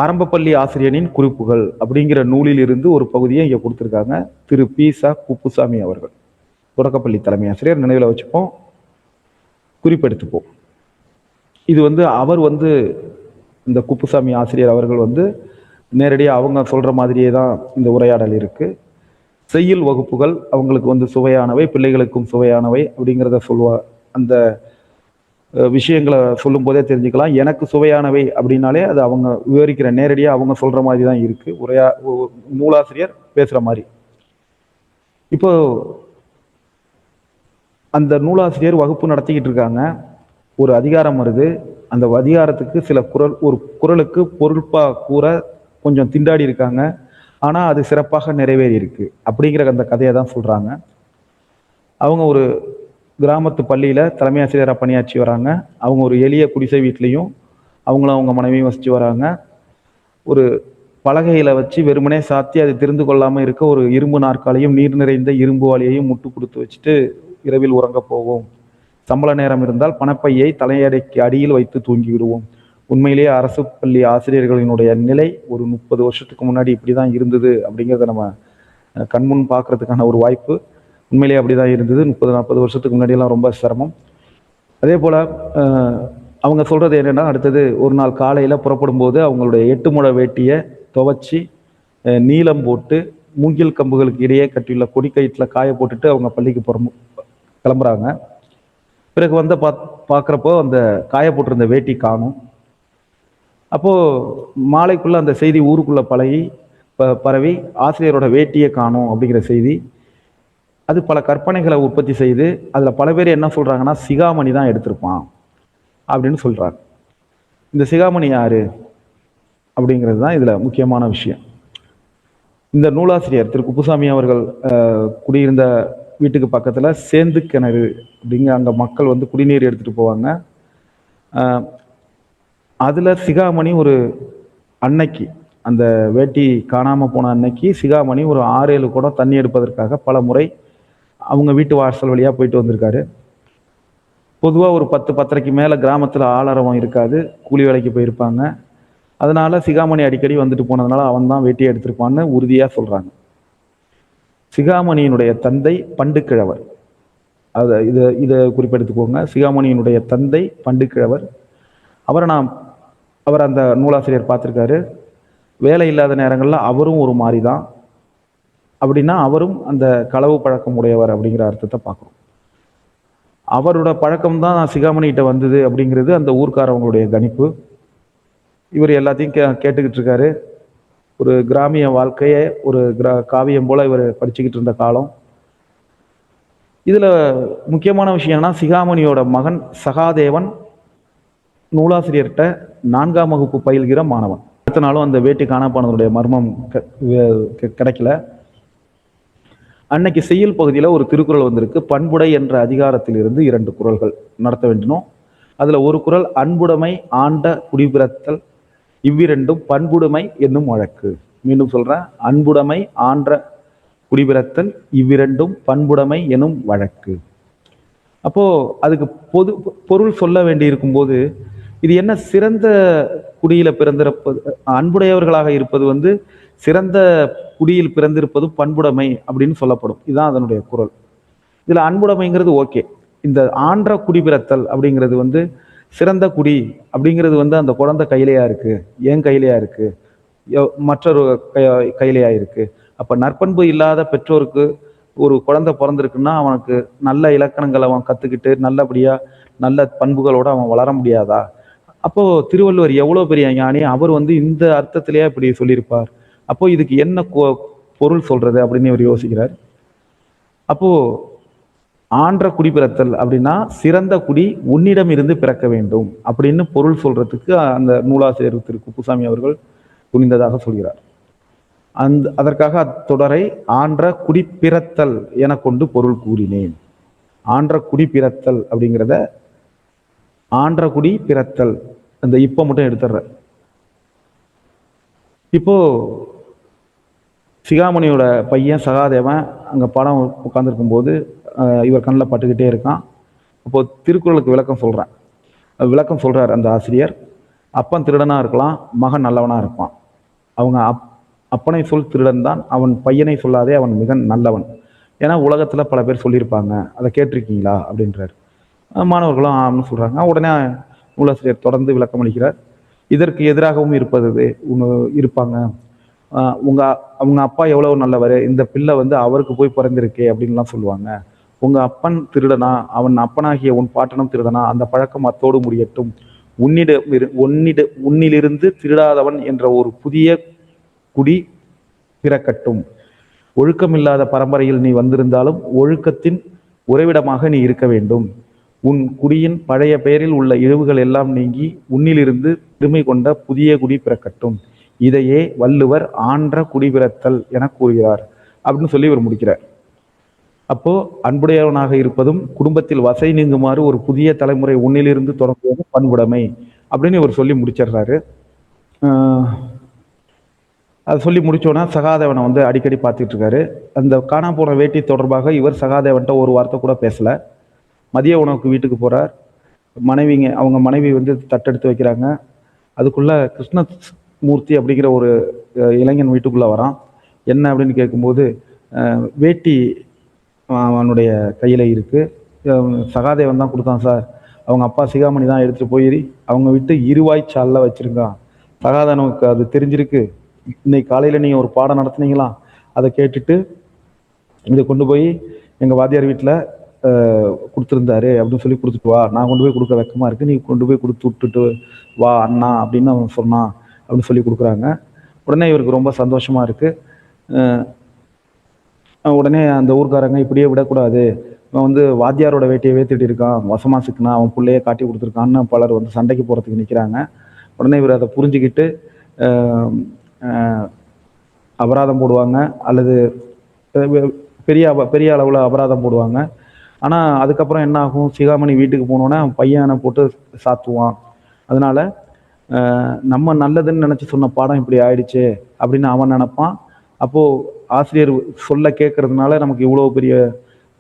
A: ஆரம்ப பள்ளி ஆசிரியனின் குறிப்புகள் அப்படிங்கிற நூலில் இருந்து ஒரு பகுதியை இங்கே கொடுத்துருக்காங்க. திரு பி.ச. குப்புசாமி அவர்கள், தொடக்கப்பள்ளி தலைமை ஆசிரியர். நினைவில் வச்சுப்போம், குறிப்பெடுத்துப்போம். இது அவர் இந்த குப்புசாமி ஆசிரியர் அவர்கள் நேரடியாக அவங்க சொல்ற மாதிரியே தான் இந்த உரையாடல் இருக்கு. செய்யுள் வகுப்புகள் அவங்களுக்கு சுவையானவை, பிள்ளைகளுக்கும் சுவையானவை அப்படிங்கிறத சொல்லுவா. அந்த விஷயங்களை சொல்லும் போதே தெரிஞ்சுக்கலாம். எனக்கு சுவையானவை அப்படின்னாலே அது அவங்க விவரிக்கிற நேரடியாக அவங்க சொல்ற மாதிரி தான் இருக்கு. நூலாசிரியர் பேசுற மாதிரி. இப்போ அந்த நூலாசிரியர் வகுப்பு நடத்திக்கிட்டு இருக்காங்க. ஒரு அதிகாரம் வருது. அந்த அதிகாரத்துக்கு ஒரு குறளுக்கு பொருட்பா கூற கொஞ்சம் திண்டாடி இருக்காங்க. ஆனா அது சிறப்பாக நிறைவேறி இருக்கு அப்படிங்கிற அந்த கதையை தான் சொல்றாங்க. அவங்க ஒரு கிராமத்து பள்ளியில தலைமை ஆசிரியராக பணியாற்றி வராங்க. அவங்க ஒரு எளிய குடிசை வீட்லையும் அவங்களும் அவங்க மனைவியும் வசிச்சு வராங்க. ஒரு பலகையில வச்சு வெறுமனே சாத்தி அது தெரிந்து கொள்ளாம இருக்க ஒரு இரும்பு நாற்காலியும் நீர் நிறைந்த இரும்பு வாளியையும் முட்டு கொடுத்து வச்சுட்டு இரவில் உறங்க போவோம். சம்பள நேரம் இருந்தால் பணப்பையை தலையடைக்கு அடியில் வைத்து தூங்கி விடுவோம். உண்மையிலேயே அரசு பள்ளி ஆசிரியர்களினுடைய நிலை ஒரு 30 வருஷத்துக்கு முன்னாடி இப்படிதான் இருந்தது அப்படிங்கிறத நம்ம கண்முன் பார்க்கறதுக்கான ஒரு வாய்ப்பு. உண்மையிலேயே அப்படிதான் இருந்தது. 30-40 வருஷத்துக்கு முன்னாடியெல்லாம் ரொம்ப சிரமம். அதே போல அவங்க சொல்றது என்னன்னா, அடுத்தது ஒரு நாள் காலையில புறப்படும் போது அவங்களுடைய 8 முழ வேட்டியை துவைச்சி நீளம் போட்டு மூங்கில் கம்புகளுக்கு இடையே கட்டியுள்ள கொடி கயிற்றுல காய போட்டுட்டு அவங்க பள்ளிக்கு கிளம்புறாங்க. பிறகு பார்க்குறப்போ அந்த காய போட்டிருந்த வேட்டி காணும். அப்போ மாலைக்குள்ள அந்த செய்தி ஊருக்குள்ள பரவி ஆசிரியரோட வேட்டியை காணும் அப்படிங்கிற செய்தி. அது பல கற்பனைகளை உற்பத்தி செய்து அதுல பல பேர் என்ன சொல்றாங்கன்னா, சிகாமணி தான் எடுத்திருப்பான் அப்படின்னு சொல்றாங்க. இந்த சிகாமணி யாரு அப்படிங்கிறது தான் இதுல முக்கியமான விஷயம். இந்த நூலாசிரியர் திரு குப்புசாமி அவர்கள் குடியிருந்த வீட்டுக்கு பக்கத்துல சேந்து கிணறு அப்படிங்க, அங்க மக்கள் குடிநீர் எடுத்துட்டு போவாங்க. அதுல சிகாமணி ஒரு அன்னைக்கு, அந்த வேட்டி காணாம போன அன்னைக்கு சிகாமணி ஒரு 6-7 குடம் தண்ணி எடுப்பதற்காக பல முறை அவங்க வீட்டு வாசல் வழியா போயிட்டு வந்திருக்காரு. பொதுவா ஒரு 10-10:30 மேல கிராமத்துல ஆளரவம் இருக்காது, கூலி வேலைக்கு போயிருப்பாங்க. அதனால சிகாமணி அடிக்கடி வந்துட்டு போனதுனால அவன் தான் வேட்டியை எடுத்திருப்பான்னு உறுதியா சொல்றாங்க. சிகாமணியினுடைய தந்தை பண்டுக்கிழவர். இதை குறிப்பெடுத்துக்கோங்க. சிகாமணியினுடைய தந்தை பண்டுக்கிழவர். அவர் அந்த நூலாசிரியர் பார்த்திருக்காரு. வேலை இல்லாத நேரங்கள்ல அவரும் ஒரு மாதிரி தான். அப்படின்னா அவரும் அந்த களவு பழக்கம் உடையவர் அப்படிங்கிற அர்த்தத்தை பார்க்குறோம். அவரோட பழக்கம் தான் சிகாமணிகிட்ட வந்தது அப்படிங்கிறது அந்த ஊர்க்காரவங்களுடைய கணிப்பு. இவர் எல்லாத்தையும் கேட்டுக்கிட்டு இருக்காரு. ஒரு கிராமிய வாழ்க்கையை ஒரு காவியம் போல இவர் படிச்சுக்கிட்டு இருந்த காலம். இதுல முக்கியமான விஷயம்னா, சிகாமணியோட மகன் சகாதேவன் நூலாசிரியர்கிட்ட 4ஆம் வகுப்பு பயில்கிற மாணவன். அடுத்த நாளும் அந்த வேட்டி காணாப்பானவருடைய மர்மம் கிடைக்கல. அன்னைக்கு செய்யுள் பகுதியில் ஒரு திருக்குறள் வந்திருக்கு. பண்புடை என்ற அதிகாரத்திலிருந்து 2 குறள்கள் நடத்த வேண்டினோம். அதுல ஒரு குறள் அன்புடைமை ஆண்ட குடிபிறத்தல் இவ்விரண்டும் பண்புடைமை என்னும் வழக்கு. மீண்டும் சொல்றேன், அன்புடைமை ஆண்ட குடிபிறத்தல் இவ்விரண்டும் பண்புடைமை எனும் வழக்கு. அப்போ அதுக்கு பொருள் சொல்ல வேண்டி இருக்கும் போது, இது என்ன சிறந்த குடியில பிறந்திருப்பது, அன்புடையவர்களாக இருப்பது சிறந்த குடியில் பிறந்திருப்பது பண்புடைமை அப்படின்னு சொல்லப்படும். இதுதான் அதனுடைய குறள். இதுல அன்புடைமைங்கிறது ஓகே. இந்த ஆன்ற குடிபிறத்தல் அப்படிங்கிறது சிறந்த குடி அப்படிங்கிறது அந்த குழந்தை கையிலையா இருக்கு, என் கையிலையா இருக்கு, மற்றொரு கையிலையா இருக்கு. அப்ப நற்பண்பு இல்லாத பெற்றோருக்கு ஒரு குழந்தை பிறந்திருக்குன்னா அவனுக்கு நல்ல இலக்கணங்களை அவன் கத்துக்கிட்டு நல்லபடியா நல்ல பண்புகளோட அவன் வளர முடியாதா? அப்போ திருவள்ளுவர் எவ்வளவு பெரிய ஞானி, அவர் இந்த அர்த்தத்திலேயே இப்படி சொல்லியிருப்பார். அப்போ இதுக்கு என்ன பொருள் சொல்றது அப்படின்னு இவர் யோசிக்கிறார். அப்போ ஆன்ற குடிபிறத்தல் அப்படின்னா சிறந்த குடி உன்னிடம் இருந்து பிறக்க வேண்டும் அப்படின்னு பொருள் சொல்றதுக்கு அந்த நூலாசிரியர் திரு குப்புசாமி அவர்கள் துணிந்ததாக சொல்கிறார். அதற்காக அத்தொடரை ஆன்ற குடிப்பிறத்தல் என கொண்டு பொருள் கூறினேன். ஆன்ற குடிப்பிறத்தல் அப்படிங்கிறத ஆன்ற குடி பிறத்தல், அந்த இப்ப மட்டும் எடுத்துடுற. இப்போ சிகாமணியோட பையன் சகாதேவன் அங்க படம் உட்கார்ந்துருக்கும் போது இவர் கண்ணில் பட்டுக்கிட்டே இருக்கான். அப்போ திருக்குறளுக்கு விளக்கம் சொல்றார் அந்த ஆசிரியர். அப்பன் திருடனா இருக்கலாம், மகன் நல்லவனா இருப்பான். அவங்க அப்பனை சொல் திருடன் தான், அவன் பையனை சொல்லாதே அவன் மிக நல்லவன். ஏன்னா உலகத்துல பல பேர் சொல்லியிருப்பாங்க, அதை கேட்டிருக்கீங்களா அப்படின்றார். மாணவர்களும் ஆம்னு சொல்றாங்க. உடனே நூலாசிரியர் தொடர்ந்து விளக்கம் அளிக்கிறார். இதற்கு எதிராகவும் இருப்பாங்க. அவங்க அப்பா எவ்வளவு நல்லவர், இந்த பிள்ளை அவருக்கு போய் பிறந்திருக்கே அப்படின்லாம் சொல்லுவாங்க. உங்க அப்பன் திருடனா, அவன் அப்பனாகிய உன் பாட்டனும் திருடனா, அந்த பழக்கம் அத்தோடு முடியட்டும். உன்னிலிருந்து திருடாதவன் என்ற ஒரு புதிய குடி பிறக்கட்டும். ஒழுக்கமில்லாத பரம்பரையில் நீ வந்திருந்தாலும் ஒழுக்கத்தின் உறைவிடமாக நீ இருக்க வேண்டும். உன் குடியின் பழைய பெயரில் உள்ள இழிவுகள் எல்லாம் நீங்கி உன்னிலிருந்து பெருமை கொண்ட புதிய குடி பிறக்கட்டும். இதையே வள்ளுவர் ஆன்ற குடிபிறத்தல் என கூறுகிறார் அப்படின்னு சொல்லி இவர் முடிக்கிறார். அப்போ அன்புடையவனாக இருப்பதும் குடும்பத்தில் வசை நீங்குமாறு ஒரு புதிய தலைமுறை உன்னிலிருந்து தொடங்குவது பண்புடைமை அப்படின்னு இவர் சொல்லி முடிச்சிடுறாரு. அதை சொல்லி முடிச்சோன்னா சகாதேவனை அடிக்கடி பார்த்துட்டு இருக்காரு. அந்த காணாம போன வேட்டி தொடர்பாக இவர் சகாதேவன்ட்ட ஒரு வார்த்தை கூட பேசல. மதிய உணவுக்கு வீட்டுக்கு போறார். அவங்க மனைவி தட்டெடுத்து வைக்கிறாங்க. அதுக்குள்ள கிருஷ்ணமூர்த்தி அப்படிங்கிற ஒரு இளைஞன் வீட்டுக்குள்ள வரான். என்ன அப்படின்னு கேட்கும்போது வேட்டி அவனுடைய கையில இருக்கு, சகாதேவன் தான் கொடுத்தான் சார், அவங்க அப்பா சிகாமணி தான் எடுத்துட்டு போய் அவங்க விட்டு இருவாய்ச்சாலில் வச்சிருக்கான், சகாதேவனுக்கு அது தெரிஞ்சிருக்கு, இன்னைக்கு காலையில நீங்க ஒரு பாடம் நடத்துனீங்களா, அதை கேட்டுட்டு இதை கொண்டு போய் எங்க வாத்தியார் வீட்டில் கொடுத்துருந்தாரு அப்படின்னு சொல்லி கொடுத்துட்டு வா, நான் கொண்டு போய் கொடுக்க வெக்கமா இருக்கு, நீ கொண்டு போய் கொடுத்து விட்டுட்டு வா அண்ணா அப்படின்னு அவன் சொன்னான் அப்படின்னு சொல்லி கொடுக்குறாங்க. உடனே இவருக்கு ரொம்ப சந்தோஷமா இருக்கு. உடனே அந்த ஊர்க்காரங்க இப்படியே விடக்கூடாது, அவன் வாத்தியாரோட வேட்டியை வேத்திட்டு இருக்கான், வசமா சிக்கினா, அவன் பிள்ளைய காட்டி கொடுத்துருக்கான்னு பலர் சண்டைக்கு போறதுக்கு நிற்கிறாங்க. உடனே இவர் அதை புரிஞ்சுக்கிட்டு அபராதம் போடுவாங்க, அல்லது பெரிய அளவில் அபராதம் போடுவாங்க. ஆனால் அதுக்கப்புறம் என்ன ஆகும், சிகாமணி வீட்டுக்கு போனோன்னே அவன் பையனை போட்டு சாத்துவான். அதனால நம்ம நல்லதுன்னு நினச்சி சொன்ன பாடம் இப்படி ஆயிடுச்சு அப்படின்னு அவன் நினைப்பான். அப்போது ஆசிரியர் சொல்ல கேட்கறதுனால நமக்கு இவ்வளோ பெரிய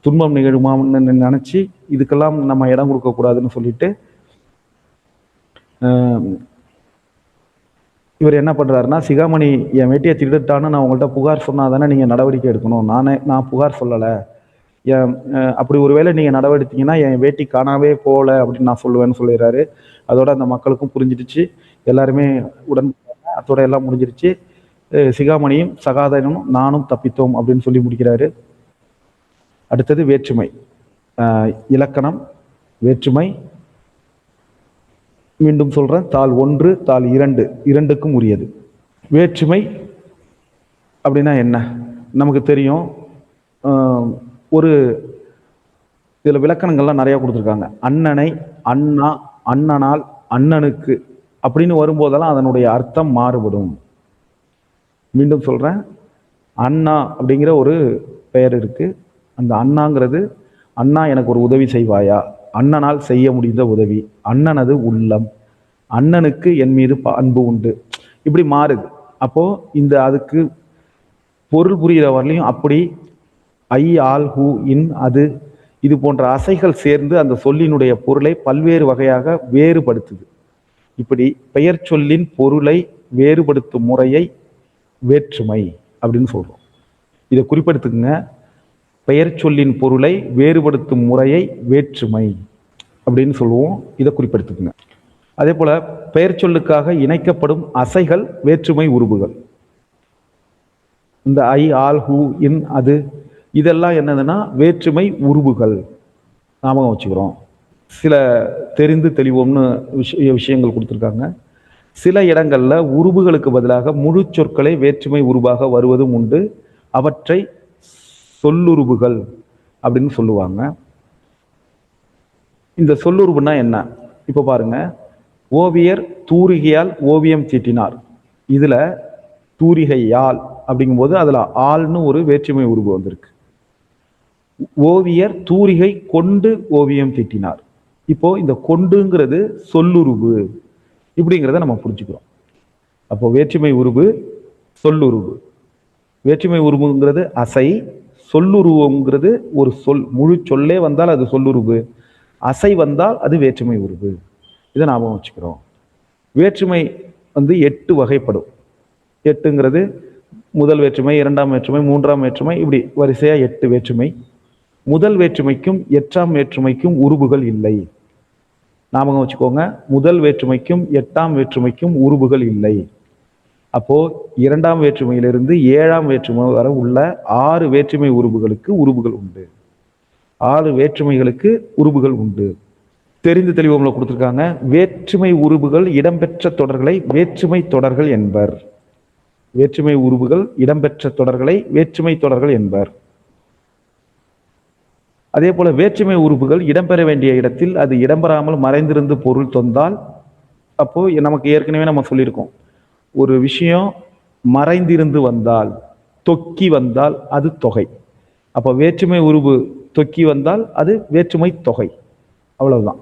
A: துன்பம் நிகழுமான்னு நினச்சி இதுக்கெல்லாம் நம்ம இடம் கொடுக்கக்கூடாதுன்னு சொல்லிட்டு இவர் என்ன பண்ணுறாருன்னா, சிகாமணி என் வேட்டியை திருட்டான்னு நான் உங்கள்கிட்ட புகார் சொன்னால் தானே நீங்கள் நடவடிக்கை எடுக்கணும், நான் புகார் சொல்லலை, அப்படி ஒருவேளை நீங்கள் நடவடித்தீங்கன்னா என் வேட்டி காணாவே போகல அப்படின்னு நான் சொல்லுவேன்னு சொல்லிடுறாரு. அதோட அந்த மக்களுக்கும் புரிஞ்சிடுச்சு, எல்லாருமே உடன் அதோட எல்லாம் முடிஞ்சிருச்சு. சிகாமணியும் சகாதேவனும் நானும் தப்பித்தோம் அப்படின்னு சொல்லி முடிக்கிறாரு. அடுத்தது வேற்றுமை. இலக்கணம் வேற்றுமை. மீண்டும் சொல்றேன், தாள் 1 தாள் 2 இரண்டுக்கும் உரியது. வேற்றுமை அப்படின்னா என்ன நமக்கு தெரியும். ஒரு சில விளக்கணங்கள்லாம் நிறைய கொடுத்துருக்காங்க. அண்ணனை, அண்ணா, அண்ணனால், அண்ணனுக்கு அப்படின்னு வரும்போதெல்லாம் அதனுடைய அர்த்தம் மாறுபடும். மீண்டும் சொல்றேன், அண்ணா அப்படிங்கிற ஒரு பெயர் இருக்கு. அந்த அண்ணாங்கிறது, அண்ணா எனக்கு ஒரு உதவி செய்வாயா, அண்ணனால் செய்ய முடிந்த உதவி, அண்ணனது உள்ளம், அண்ணனுக்கு என் மீது அன்பு உண்டு, இப்படி மாறுது. அப்போ அதுக்கு பொருள் புரிகிற வரலையும் அப்படி ஐ, ஆல், ஹூ, இன், அது, இது போன்ற அசைகள் சேர்ந்து அந்த சொல்லினுடைய பொருளை பல்வேறு வகையாக வேறுபடுத்துது. இப்படி பெயர் சொல்லின் பொருளை வேறுபடுத்தும் முறையை வேற்றுமை அப்படின்னு சொல்றோம். இதை குறிப்பிடுத்துக்குங்க, பெயர் சொல்லின் பொருளை வேறுபடுத்தும் முறையை வேற்றுமை அப்படின்னு சொல்லுவோம். இதை குறிப்பிடுத்துக்குங்க. அதே போல பெயர் சொல்லுக்காக இணைக்கப்படும் அசைகள் வேற்றுமை உருபுகள். இந்த ஐ, ஆல், ஹூ, இன், அது, இதெல்லாம் என்னதுன்னா வேற்றுமை உருபுகள். ஞாபகம் வச்சுக்கிறோம். சில தெரிந்து தெளிவோம்னு விஷயங்கள் கொடுத்துருக்காங்க. சில இடங்கள்ல உருபுகளுக்கு பதிலாக முழு சொற்களை வேற்றுமை உருபாக வருவதும் உண்டு. அவற்றை சொல்லுருபுகள் அப்படின்னு சொல்லுவாங்க. இந்த சொல்லுருபுன்னா என்ன? இப்ப பாருங்க, ஓவியர் தூரிகையால் ஓவியம் தீட்டினார். இதுல தூரிகையால் அப்படிங்கும்போது அதுல ஆள்னு ஒரு வேற்றுமை உருவு வந்திருக்கு. ஓவியர் தூரிகை கொண்டு ஓவியம் தீட்டினார். இப்போ இந்த கொண்டுங்கிறது சொல்லுருவு இப்படிங்கிறத நம்ம புரிஞ்சுக்கிறோம். அப்போ வேற்றுமை உருவு, சொல்லுருவு. வேற்றுமை உருவுங்கிறது அசை, சொல்லுருவங்கிறது ஒரு சொல், முழு சொல்லே வந்தால் அது சொல்லுருவு, அசை வந்தால் அது வேற்றுமை உருவு. இதை ஞாபகம் வச்சுக்கிறோம். வேற்றுமை 8 வகைப்படும். 8ங்கிறது முதல் வேற்றுமை, இரண்டாம் வேற்றுமை, மூன்றாம் வேற்றுமை, இப்படி வரிசையா 8 வேற்றுமை. முதல் வேற்றுமைக்கும் 8ஆம் வேற்றுமைக்கும் உருபுகள் இல்லை. ஞாபகம் வச்சுக்கோங்க, முதல் வேற்றுமைக்கும் 8ஆம் வேற்றுமைக்கும் உருபுகள் இல்லை. அப்போ இரண்டாம் வேற்றுமையிலிருந்து 7ஆம் வேற்றுமை வரை உள்ள 6 வேற்றுமை உருபுகளுக்கு உருபுகள் உண்டு. 6 வேற்றுமைகளுக்கு உருபுகள் உண்டு. தெரிந்து தெளிவம்ல கொடுத்திருக்காங்க. வேற்றுமை உருபுகள் இடம்பெற்ற தொடர்களை வேற்றுமை தொடர்கள் என்பர். வேற்றுமை உருபுகள் இடம்பெற்ற தொடர்களை வேற்றுமை தொடர்கள் என்பர். அதே போல வேற்றுமை உறுப்புகள் இடம்பெற வேண்டிய இடத்தில் அது இடம்பெறாமல் மறைந்திருந்து பொருள் தொந்தால், அப்போ நமக்கு ஏற்கனவே நம்ம சொல்லியிருக்கோம், ஒரு விஷயம் மறைந்திருந்து வந்தால், தொக்கி வந்தால் அது தொகை. அப்போ வேற்றுமை உருவு தொக்கி வந்தால் அது வேற்றுமை தொகை. அவ்வளவுதான்.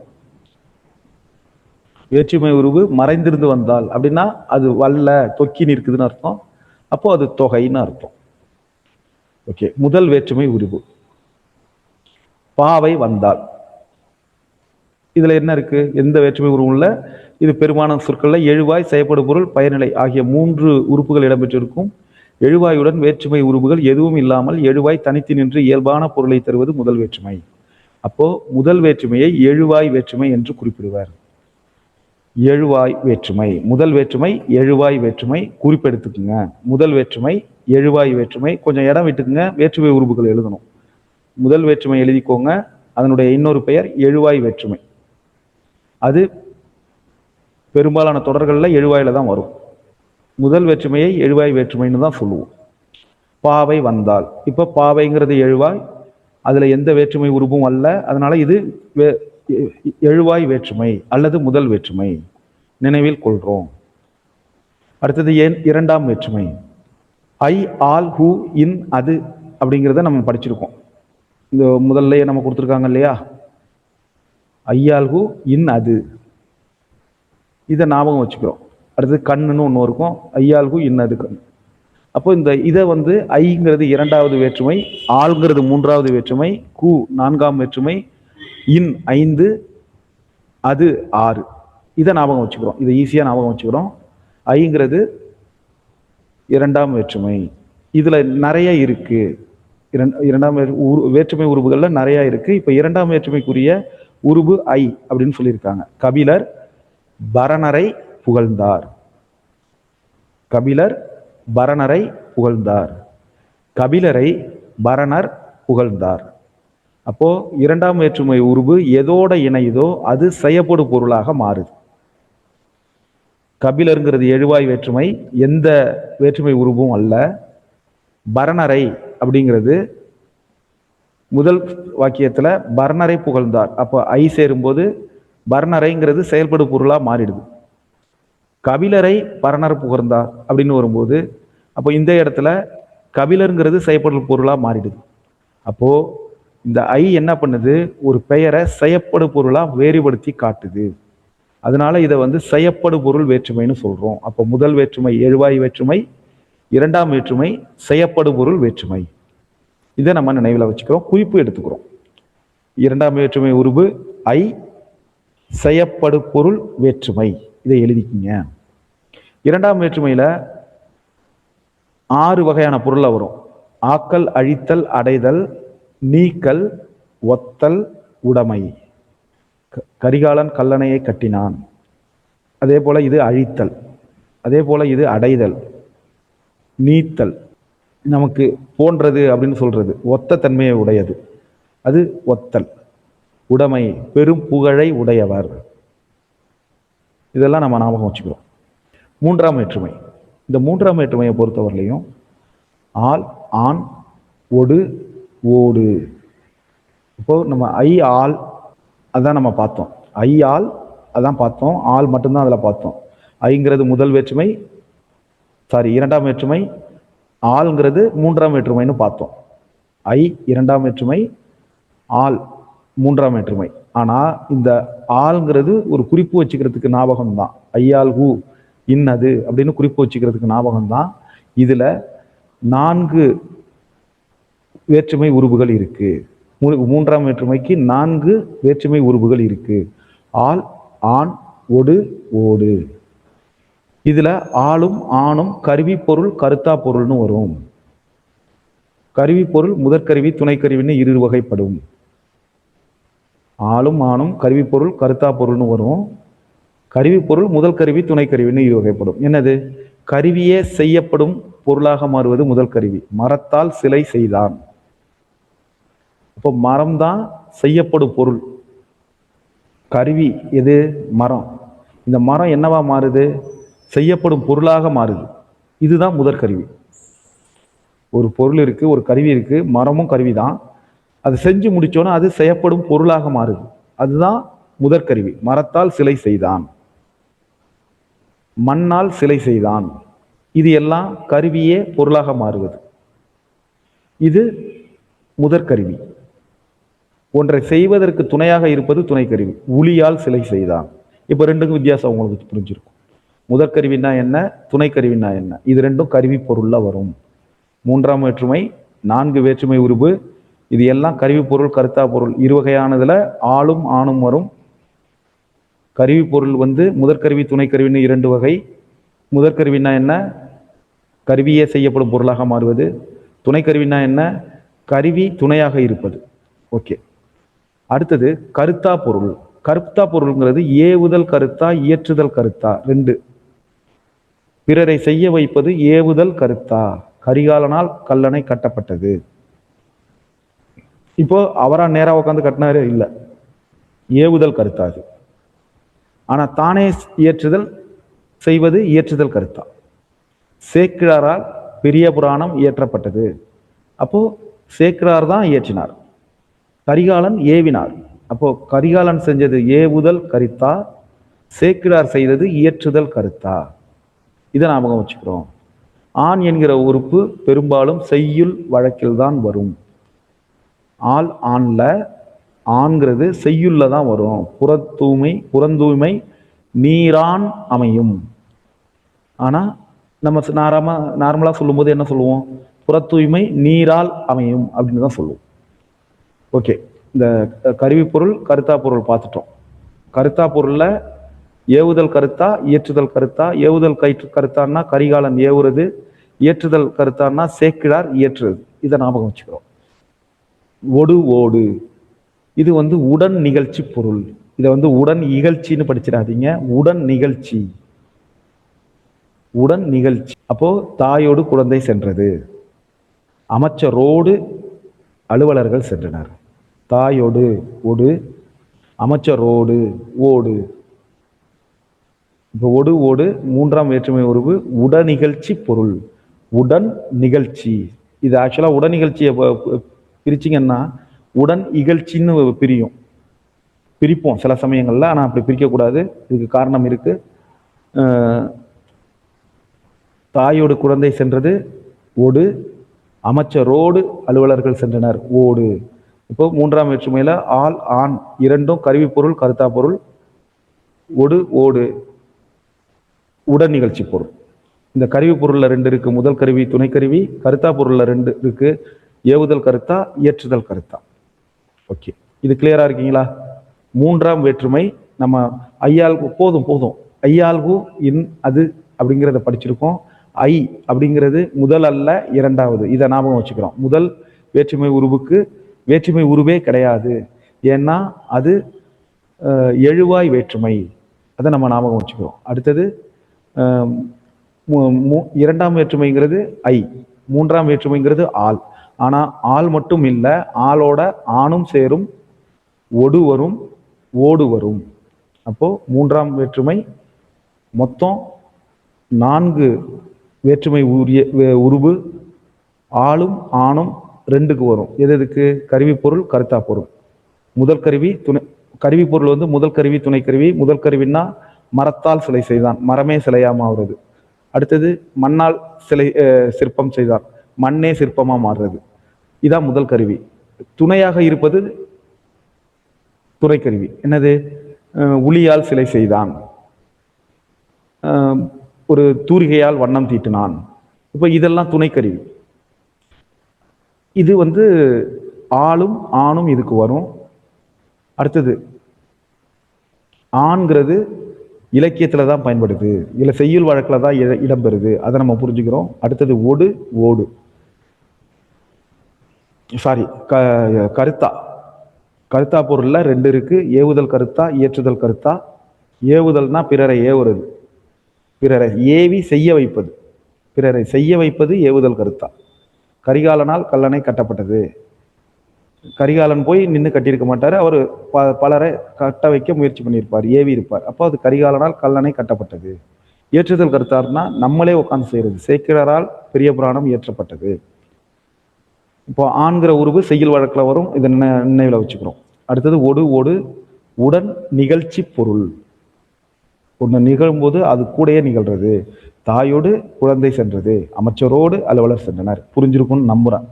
A: வேற்றுமை உருவு மறைந்திருந்து வந்தால் அப்படின்னா அது வல்ல தொக்கி நிற்குதுன்னு அர்த்தம். அப்போ அது தொகைன்னு அர்த்தம். ஓகே, முதல் வேற்றுமை உருவு பாவை வந்தால். இதுல என்ன இருக்கு? எந்த வேற்றுமை உருவுல? இது பெரும்பாலான சொற்கள்ல எழுவாய், செயற்படு பொருள், பயனிலை ஆகிய 3 உறுப்புகள் இடம்பெற்றிருக்கும். எழுவாயுடன் வேற்றுமை உருவுகள் எதுவும் இல்லாமல் எழுவாய் தனித்து நின்று இயல்பான பொருளை தருவது முதல் வேற்றுமை. அப்போ முதல் வேற்றுமையை எழுவாய் வேற்றுமை என்று குறிப்பிடுவர். எழுவாய் வேற்றுமை, முதல் வேற்றுமை எழுவாய் வேற்றுமை. குறிப்பெடுத்துக்குங்க, முதல் வேற்றுமை எழுவாய் வேற்றுமை. கொஞ்சம் இடம் விட்டுக்குங்க, வேற்றுமை உருவுகள் எழுதணும். முதல் வேற்றுமை எழுதிக்கோங்க, அதனுடைய இன்னொரு பெயர் எழுவாய் வேற்றுமை. அது பெரும்பாலான தொடர்கள்ல எழுவாயில தான் வரும். முதல் வேற்றுமையை எழுவாய் வேற்றுமைன்னு தான் சொல்லுவோம். பாவை வந்தால், இப்ப பாவைங்கிறது எழுவாய், அதுல எந்த வேற்றுமை உருவும் அல்ல, அதனால இது எழுவாய் வேற்றுமை அல்லது முதல் வேற்றுமை, நினைவில் கொள்றோம். அடுத்தது இரண்டாம் வேற்றுமை. ஐ, ஆல், ஹூ, இன், அது அப்படிங்கிறத நம்ம படிச்சிருக்கோம். இந்த முதல்ல நம்ம கொடுத்துருக்காங்க இல்லையா, ஐயால், ஹூ, இன், அது. இதை ஞாபகம் வச்சுக்கிறோம். அடுத்தது கண்ணுன்னு ஒன்று இருக்கும், ஐயால், ஹூ, இன், அது, கண். அப்போ இந்த இதை ஐங்கிறது இரண்டாவது வேற்றுமை, ஆள்ங்கிறது மூன்றாவது வேற்றுமை, கூ நான்காம் வேற்றுமை, இன் 5, அது 6. இதை ஞாபகம் வச்சுக்கிறோம். இதை ஈஸியாக ஞாபகம் வச்சுக்கிறோம். ஐங்கிறது இரண்டாம் வேற்றுமை. இதுல நிறைய இருக்கு. இரண்டாம் வேற்றுமை உருவுகள்ல நிறைய இருக்கு. இப்ப இரண்டாம் வேற்றுமைக்குரிய உருவு ஐ அப்படின்னு சொல்லியிருக்காங்க. கபிலர் பரணரை புகழ்ந்தார். கபிலர் பரணரை புகழ்ந்தார். கபிலரை பரணர் புகழ்ந்தார். அப்போ இரண்டாம் வேற்றுமை உருவு எதோட இணையுதோ அது செயப்படு பொருளாக மாறுது. கபிலருங்கிறது எழுவாய் வேற்றுமை, எந்த வேற்றுமை உருவும் அல்ல. பரணரை அப்படிங்கிறது முதல் வாக்கியத்துல பரணரை புகழ்ந்தார். அப்போ ஐ சேரும்போது பரணரைங்கிறது செயல்படு பொருளா மாறிடுது. கபிலரை பரணர் புகழ்ந்தார் அப்படின்னு வரும்போது அப்போ இந்த இடத்துல கபிலருங்கிறது செயற்படு பொருளா மாறிடுது. அப்போ இந்த ஐ என்ன பண்ணுது? ஒரு பெயரை செயப்படு பொருளா வேறுபடுத்தி காட்டுது. அதனால இதை செயப்படு பொருள் வேற்றுமைன்னு சொல்றோம். அப்போ முதல் வேற்றுமை எழுவாய் வேற்றுமை, இரண்டாம் வேற்றுமை செயப்படு பொருள் வேற்றுமை. இதை நம்ம நினைவில் வச்சுக்கிறோம், குறிப்பு எடுத்துக்கிறோம். இரண்டாம் வேற்றுமை உருவு ஐ, செயப்படு பொருள் வேற்றுமை. இதை எழுதிக்கிங்க. இரண்டாம் வேற்றுமையில 6 வகையான பொருள்ல வரும். ஆக்கல், அழித்தல், அடைதல், நீக்கல், ஒத்தல், உடைமை. கரிகாலன் கல்லணையை கட்டினான், அதே போல இது அழித்தல். அதே போல இது அடைதல், நீத்தல், நமக்கு போன்றது அப்படின்னு சொல்றது, ஒத்த தன்மையை உடையது, அது ஒத்தல். உடைமை, பெரும் புகழை உடையவர். இதெல்லாம் நம்ம ஞாபகம் வச்சுக்கிறோம். மூன்றாம் வேற்றுமை. இந்த மூன்றாம் வேற்றுமையை பொறுத்தவரையிலையும் ஆல், ஆண், ஒடு, ஓடு. இப்போ நம்ம ஐ, ஆல் அதான் நம்ம பார்த்தோம். ஐ, ஆல் அதான் பார்த்தோம். ஆள் மட்டும்தான் அதில் பார்த்தோம். ஐங்கிறது முதல் வேற்றுமை, இரண்டாம் வேற்றுமை. ஆள்ங்கிறது மூன்றாம் வேற்றுமைன்னு பார்த்தோம். ஐ இரண்டாம் வேற்றுமை, ஆள் மூன்றாம் வேற்றுமை. ஆனா இந்த ஆள்ங்கிறது ஒரு குறிப்பு வச்சுக்கிறதுக்கு ஞாபகம் தான். ஐயால் ஹூ இன்னது அப்படின்னு குறிப்பு வச்சுக்கிறதுக்கு ஞாபகம் தான். இதுல 4 வேற்றுமை உருபுகள் இருக்கு. மூன்றாம் வேற்றுமைக்கு 4 வேற்றுமை உருபுகள் இருக்கு. ஆள், ஆண், ஒடு, ஓடு. இதுல ஆளும் ஆணும் கருவி பொருள் கருத்தா பொருள்னு வரும். கருவி பொருள் முதற்கருவி துணைக்கருவின்னு இரு வகைப்படும். ஆளும் ஆணும் கருவி பொருள் கருத்தா பொருள்னு வரும். கருவி பொருள் முதல் கருவி துணைக்கருவின்னு இரு வகைப்படும். என்னது? கருவியே செய்யப்படும் பொருளாக மாறுவது முதல் கருவி. மரத்தால் சிலை செய்தான். அப்போ மரம் தான் செய்யப்படும் பொருள். கருவி எது? மரம். இந்த மரம் என்னவா மாறுது? செய்யப்படும் பொருளாக மாறுது. இதுதான் முதற் கருவி. ஒரு பொருள் இருக்கு, ஒரு கருவி இருக்கு, மரமும் கருவி தான். அது செஞ்சு முடிச்சோன்னா அது செய்யப்படும் பொருளாக மாறுது. அதுதான் முதற் கருவி. மரத்தால் சிலை செய்தான், மண்ணால் சிலை செய்தான். இது எல்லாம் கருவியே பொருளாக மாறுவது. இது முதற் கருவி. ஒன்றை செய்வதற்கு துணையாக இருப்பது துணைக்கருவி. உளியால் சிலை செய்தான். இப்போ ரெண்டுக்கும் வித்தியாசம் உங்களுக்கு புரிஞ்சிருக்கும். முதற்கருவின்னா என்ன, துணைக்கருவின்னா என்ன? இது ரெண்டும் கருவி பொருள்ல வரும். மூன்றாம் வேற்றுமை, 4 வேற்றுமை உருபு. இது எல்லாம் கருவி பொருள் கருத்தா பொருள் இரு வகையானதுல ஆளும் ஆணும் வரும். கருவி பொருள் முதற்கருவி துணைக்கருவின்னு 2 வகை. முதற்கருவின்னா என்ன? கருவியே செய்யப்படும் பொருளாக மாறுவது. துணைக்கருவின்னா என்ன? கருவி துணையாக இருப்பது. ஓகே. அடுத்தது கருத்தா பொருள். கருத்தா பொருள்ங்கிறது ஏவுதல் கருத்தா இயற்றுதல் கருத்தா 2. பிறரை செய்ய வைப்பது ஏவுதல் கருத்தா. கரிகாலனால் கல்லணை கட்டப்பட்டது. இப்போ அவரா நேரா உட்காந்து கட்டினாரு இல்ல, ஏவுதல் கருத்தா அது. ஆனா தானே இயற்றுதல் செய்வது இயற்றுதல் கருத்தா. சேக்கிழாரால் பெரிய புராணம் இயற்றப்பட்டது. அப்போ சேக்கிழார் தான் இயற்றினார், கரிகாலன் ஏவினார். அப்போ கரிகாலன் செஞ்சது ஏவுதல் கருத்தா, சேக்கிழார் செய்தது இயற்றுதல் கருத்தா. இதை ஞாபகம் வச்சுக்கிறோம். ஆண் என்கிற உறுப்பு பெரும்பாலும் செய்யுள் வழக்கில் தான் வரும். ஆள் ஆண்ல, ஆண்கிறது செய்யுள்ள தான் வரும். புறந்தூய்மை நீரான் அமையும். ஆனா நம்ம நார்மலா சொல்லும் போது என்ன சொல்லுவோம்? புறத்தூய்மை நீரால் அமையும் அப்படின்னு தான் சொல்லுவோம். ஓகே. இந்த கருவி பொருள் கருத்தா பொருள் பார்த்துட்டோம். கருத்தா பொருள்ல ஏவுதல் கருத்தா இயற்றுதல் கருத்தா. ஏவுதல் கருத்தான்னா கரிகாலன் ஏவுறது, இயற்றுதல் கருத்தான்னா சேக்கிழார் இயற்றுறது. இதை ஞாபகம் வச்சுக்கிறோம். ஒடு ஓடு இது உடன் நிகழ்ச்சி பொருள். இதை உடன் இகழ்ச்சின்னு படிச்சிடாதீங்க, உடன் நிகழ்ச்சி. உடன் நிகழ்ச்சி. அப்போ தாயோடு குழந்தை சென்றது, அமைச்சரோடு அலுவலர்கள் சென்றனர். தாயோடு ஓடு, அமைச்சரோடு ஓடு. இப்போ ஒடு ஓடு மூன்றாம் வேற்றுமை உருவு உடனிகழ்ச்சி பொருள். உடன் நிகழ்ச்சி. இது ஆக்சுவலா உடன் நிகழ்ச்சியை பிரிச்சிங்கன்னா உடன் இகழ்ச்சின்னு பிரிப்போம் சில சமயங்கள்ல. ஆனா அப்படி பிரிக்கக்கூடாது. இதுக்கு காரணம் இருக்கு. தாயோடு குழந்தை சென்றது ஓடு, அமைச்சரோடு அலுவலர்கள் சென்றனர் ஓடு. இப்போ மூன்றாம் வேற்றுமையில ஆள் ஆண் இரண்டும் கருவி பொருள் கருத்தா பொருள். ஒடு ஓடு உடன் நிகழ்ச்சி பொருள். இந்த கருவி பொருள்ல 2 இருக்கு, முதல் கருவி துணைக்கருவி. கருத்தா பொருள்ல 2 இருக்கு, ஏவுதல் கருத்தா இயற்றுதல் கருத்தா. ஓகே, இது கிளியரா இருக்கீங்களா? மூன்றாம் வேற்றுமை நம்ம ஐயால் போதும் ஐயால்கு இன் அது அப்படிங்கிறத படிச்சிருக்கோம். ஐ அப்படிங்கிறது முதல் அல்ல இரண்டாவது. இதை ஞாபகம் வச்சுக்கிறோம். முதல் வேற்றுமை உருவுக்கு வேற்றுமை உருவே கிடையாது, ஏன்னா அது எழுவாய் வேற்றுமை. அதை நம்ம ஞாபகம் வச்சுக்கிறோம். அடுத்தது இரண்டாம் வேற்றுமைங்கிறது ஐ, மூன்றாம் வேற்றுமைங்கிறது ஆள். ஆனா ஆள் மட்டும் இல்லை, ஆளோட ஆணும் சேரும், ஒடு வரும், ஓடு வரும். அப்போ மூன்றாம் வேற்றுமை மொத்தம் 4 வேற்றுமை உருவு. ஆளும் ஆணும் 2க்கு வரும். எதுக்கு? கருவி பொருள் கருத்தா பொருள். முதல் கருவி துணை கருவி பொருள் முதல் கருவி துணை கருவி. முதல் கருவின்னா மரத்தால் சிலை செய்தான், மரமே சிலையாம ஆகுறது. அடுத்தது மண்ணால் சிலை சிற்பம் செய்தார், மண்ணே சிற்பமா மாறுறது. இதான் முதல் கருவி. துணையாக இருப்பது துணைக்கருவி. என்னது? உளியால் சிலை செய்தான், ஒரு தூரிகையால் வண்ணம் தீட்டினான். இப்போ இதெல்லாம் துணைக்கருவி. இது ஆளும் ஆணும் இதுக்கு வரும். அடுத்தது ஆண்கிறது இலக்கியத்துல தான் பயன்படுது, இல்ல செய்யுள் வழக்குல தான் இடம்பெறுது, அதை நம்ம புரிஞ்சுக்கிறோம். அடுத்தது ஒடு ஓடு சாரி கருத்தா. கருத்தா பொருள்ல ரெண்டு இருக்கு. ஏவுதல் கருத்தா, இயற்றுதல் கருத்தா. ஏவுதல்னா பிறரை ஏவுறது, பிறரை ஏவி செய்ய வைப்பது. பிறரை செய்ய வைப்பது ஏவுதல் கருத்தா. கரிகாலனால் கல்லணை கட்டப்பட்டது. கரிகாலன் போய் நின்று கட்டியிருக்க மாட்டாரு, அவர் பலரை கட்ட வைக்க முயற்சி பண்ணியிருப்பார், ஏவி இருப்பார். அப்போ அது கரிகாலனால் கல்லணை கட்டப்பட்டது. ஏற்றுதல் கருத்தார்னா நம்மளே உட்காந்து செய்யறது. சேக்கிழரால் பெரிய புராணம் இயற்றப்பட்டது. இப்போ ஆண்கிற உருவு செய்யுள் வழக்கில் வரும், இதை நினைவில் வச்சுக்கிறோம். அடுத்தது ஒடு ஓடு உடன் நிகழ்ச்சி பொருள். ஒன்று நிகழும்போது அது கூடயே நிகழ்றது. தாயோடு குழந்தை சென்றது, அமைச்சரோடு அலுவலர் சென்றனர். புரிஞ்சிருக்கும்னு நம்புறேன்.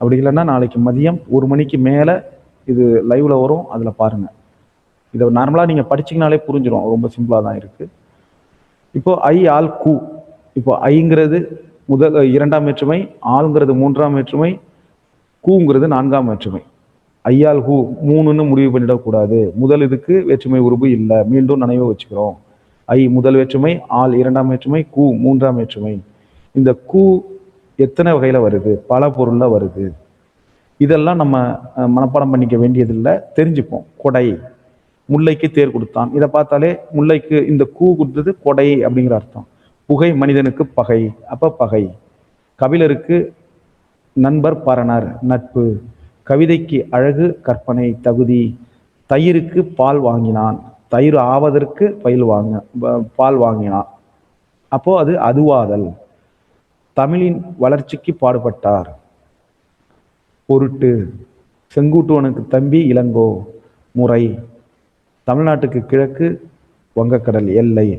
A: அப்படி இல்லைன்னா நாளைக்கு மதியம் 1 மணிக்கு மேலே இது லைவ்ல வரும், அதில் பாருங்க. இதை நார்மலாக நீங்கள் படிச்சிங்கனாலே புரிஞ்சிடும், ரொம்ப சிம்பிளாக தான் இருக்கு. இப்போ ஐ ஆல் கூ. இப்போ ஐங்கிறது இரண்டாம் வேற்றுமை, ஆள்ங்கிறது மூன்றாம் வேற்றுமை, கூங்கிறது 4ஆம் வேற்றுமை. ஐயால் ஹூ 3ன்னு முடிவு பண்ணிடக்கூடாது. முதல் இதுக்கு வேற்றுமை உருபு இல்லை, மீண்டும் நினைவு வச்சுக்கிறோம். ஐ முதல் வேற்றுமை, ஆள் இரண்டாம் வேற்றுமை, கூ மூன்றாம் வேற்றுமை. இந்த கூ எத்தனை வகையில வருது? பல பொருள்ல வருது. இதெல்லாம் நம்ம மனப்பாடம் பண்ணிக்க வேண்டியதில்லை, தெரிஞ்சுப்போம். கொடை, முல்லைக்கு தேர் கொடுத்தான். இதை பார்த்தாலே முல்லைக்கு இந்த கூ கொடுத்தது கொடை அப்படிங்கிற அர்த்தம். புகை மனிதனுக்கு பகை, அப்ப பகை. கபிலருக்கு நண்பர் பரணர், நட்பு. கவிதைக்கு அழகு கற்பனை தகுதி. தயிருக்கு பால் வாங்கினான், தயிர் ஆவதற்கு பால் வாங்கினான், அப்போ அது அதுவாதல். தமிழின் வளர்ச்சிக்கு பாடுபட்டார், பொருட்டு. செங்குட்டுவனுக்கு தம்பி இளங்கோ, முறை. தமிழ்நாட்டுக்கு கிழக்கு வங்கக்கடல் எல்லை.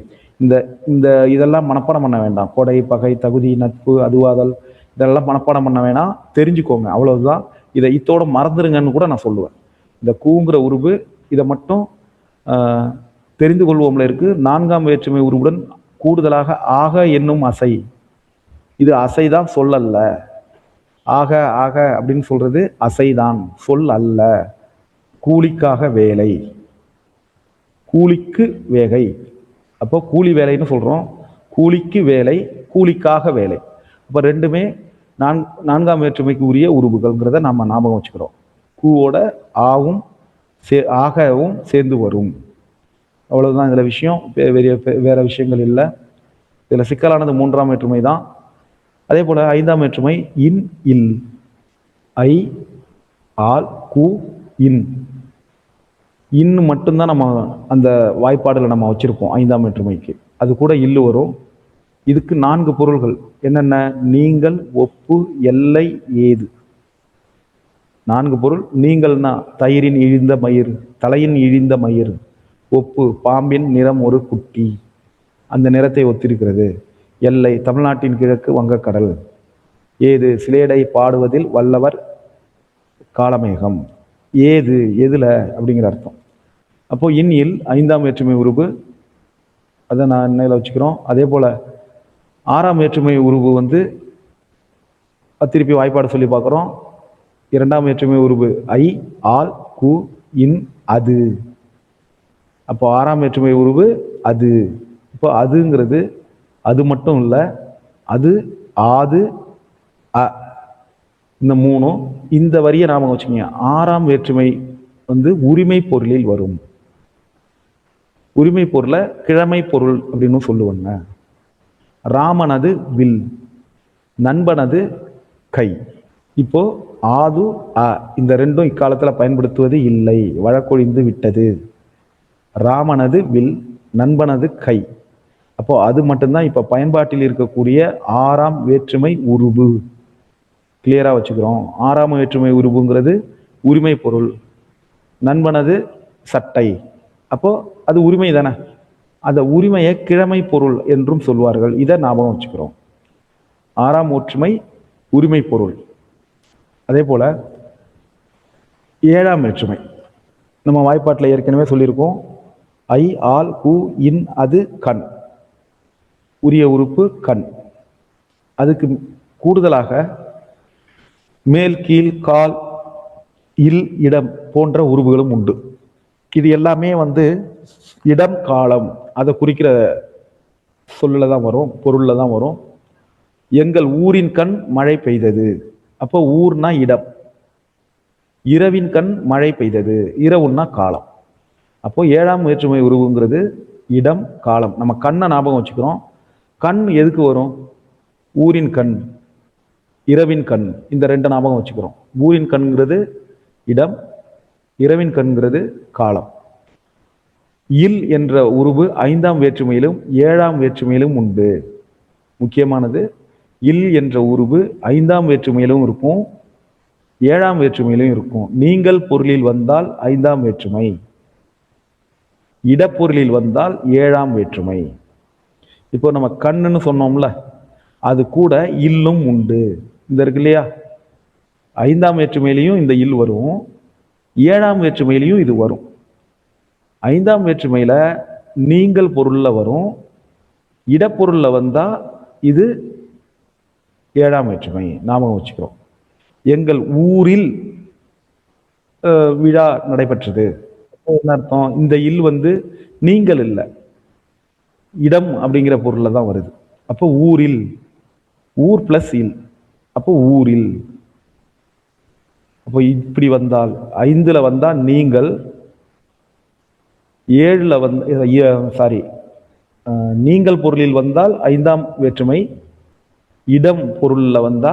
A: இந்த இதெல்லாம் மனப்பாடம் பண்ண வேண்டாம். கொடை, பகை, தகுதி, நட்பு, அதுவாதல், இதெல்லாம் மனப்பாடம் பண்ண வேணாம், தெரிஞ்சுக்கோங்க, அவ்வளவுதான். இதை இத்தோட மறந்துருங்கன்னு கூட நான் சொல்லுவேன். இந்த கூங்கிற உருவு இதை மட்டும் தெரிந்து கொள்வோம்ல இருக்கு. 4ஆம் வேற்றுமை உருவுடன் கூடுதலாக ஆக என்னும் அசை. இது அசைதான், சொல் அல்ல. ஆக ஆக அப்படின்னு சொல்றது அசைதான், சொல் அல்ல. கூலிக்காக வேலை, கூலிக்கு வேகை. அப்போ கூலி வேலைன்னு சொல்றோம், கூலிக்கு வேலை, கூலிக்காக வேலை. அப்போ ரெண்டுமே 4ஆம் வேற்றுமைக்கு உரிய உருவுகள்ங்கிறத நம்ம ஞாபகம் வச்சுக்கிறோம். கூவோட ஆவும் ஆகவும் சேர்ந்து வரும். அவ்வளவுதான் இதுல விஷயம். வேற விஷயங்கள் இல்லை. இதுல சிக்கலானது 3ஆம் வேற்றுமை தான். அதே போல 5ஆம் வேற்றுமை இன் இல். ஐ ஆல் கூ இன். இன்னு மட்டும்தான் நம்ம அந்த வாய்ப்பாடுல நம்ம வச்சிருப்போம் 5ஆம் வேற்றுமைக்கு. அது கூட இல்லு வரும். இதுக்கு 4 பொருள்கள் என்னென்ன? நீங்கள், ஒப்பு, எல்லை, ஏது. 4 பொருள். நீங்கள்னா தயிரின் இழிந்த மயிர், தலையின் இழிந்த மயிர். ஒப்பு பாம்பின் நிறம் ஒரு குட்டி, அந்த நிறத்தை ஒத்திருக்கிறது. எல்லை தமிழ்நாட்டின் கிழக்கு வங்கக்கடல். ஏது சிலேடை பாடுவதில் வல்லவர் காலமேகம். ஏது எதுல அப்படிங்கிற அர்த்தம். அப்போ இன் இல் 5ஆம் வேற்றுமை உருவு, அதை நான் நினைவில் வச்சுக்கிறோம். அதே போல 6ஆம் வேற்றுமை உருவு திருப்பி வாய்ப்பாடு சொல்லி பார்க்குறோம். 2ஆம் வேற்றுமை உருவு ஐ ஆல் கு இன் அது. அப்போ 6ஆம் வேற்றுமை உருவு அது. இப்போ அதுங்கிறது அது மட்டும் இல்லை, அது ஆது அ, இந்த 3ம். இந்த வரியை நாம வச்சுக்கோங்க. 6ஆம் வேற்றுமை உரிமை பொருளில் வரும். உரிமை பொருளை கிழமை பொருள் அப்படின்னு சொல்லுவாங்க. ராமனது வில், நண்பனது கை. இப்போ ஆது அ இந்த ரெண்டும் இக்காலத்துல பயன்படுத்துவது இல்லை, வழக்கொழிந்து விட்டது. ராமனது வில், நண்பனது கை. அப்போ அது மட்டும்தான் இப்ப பயன்பாட்டில் இருக்கக்கூடிய 6ஆம் வேற்றுமை உருவு. கிளியரா வச்சுக்கிறோம். 6ஆம் வேற்றுமை உருவுங்கிறது உரிமை பொருள். நண்பனது சட்டை, அப்போ அது உரிமை தானே. அந்த உரிமையை கிழமை பொருள் என்றும் சொல்வார்கள். இதை ஞாபகம் வச்சுக்கிறோம். 6ஆம் ஒற்றுமை உரிமை பொருள். அதே போல 7ஆம் வேற்றுமை நம்ம வாய்ப்பாட்டில் ஏற்கனவே சொல்லியிருக்கோம். ஐ, ஆல், கு, இன், அது, கண். உரிய உறுப்பு கண். அதுக்கு கூடுதலாக மேல், கீழ், கால், இல், இடம் போன்ற உருவுகளும் உண்டு. இது எல்லாமே இடம் காலம் அதை குறிக்கிற சொல்லில் தான் வரும், பொருளில் தான் வரும். எங்கள் ஊரின் கண் மழை பெய்தது. அப்போ ஊர்னா இடம். இரவின் கண் மழை பெய்தது. இரவுன்னா காலம். அப்போ 7ஆம் வேற்றுமை உருவுங்கிறது இடம் காலம். நம்ம கண்ணை ஞாபகம் வச்சுக்கிறோம். கண் எதுக்கு வரும்? ஊரின் கண், இரவின் கண், இந்த 2 ஞாபகம் வச்சுக்கிறோம். ஊரின் கண்ங்கிறது இடம், இரவின் கண்ங்கிறது காலம். இல் என்ற உருவு 5ஆம் வேற்றுமையிலும் 7ஆம் வேற்றுமையிலும் உண்டு. முக்கியமானது, இல் என்ற உருவு 5ஆம் வேற்றுமையிலும் இருக்கும், 7ஆம் வேற்றுமையிலும் இருக்கும். நீங்கள் பொருளில் வந்தால் 5ஆம் வேற்றுமை, இடப்பொருளில் வந்தால் 7ஆம் வேற்றுமை. இப்போ நம்ம கண்ணுன்னு சொன்னோம்ல, அது கூட இல்லும் உண்டு. இந்த இருக்கு இல்லையா, 5ஆம் வேற்றுமையிலையும் இந்த இல் வரும், 7ஆம் வேற்றுமையிலையும் இது வரும். 5ஆம் வேற்றுமையில நீங்கள் பொருள்ல வரும், இடப்பொருள்ல வந்தா இது 7ஆம் வேற்றுமை. ஞாபகம் வச்சுக்கிறோம். எங்கள் ஊரில் விழா நடைபெற்றது. என்ன அர்த்தம்? இந்த இல் நீங்கள் இல்லை, இடம் அப்படிங்கிற பொருள்ல தான் வருது. அப்போ ஊரில், ஊர் பிளஸ் இல், அப்போ ஊரில். அப்போ இப்படி வந்தால் 5ல வந்தா நீங்கள், 7ல நீங்கள் பொருளில் வந்தால் 5ஆம் வேற்றுமை, இடம் பொருள்ல வந்தா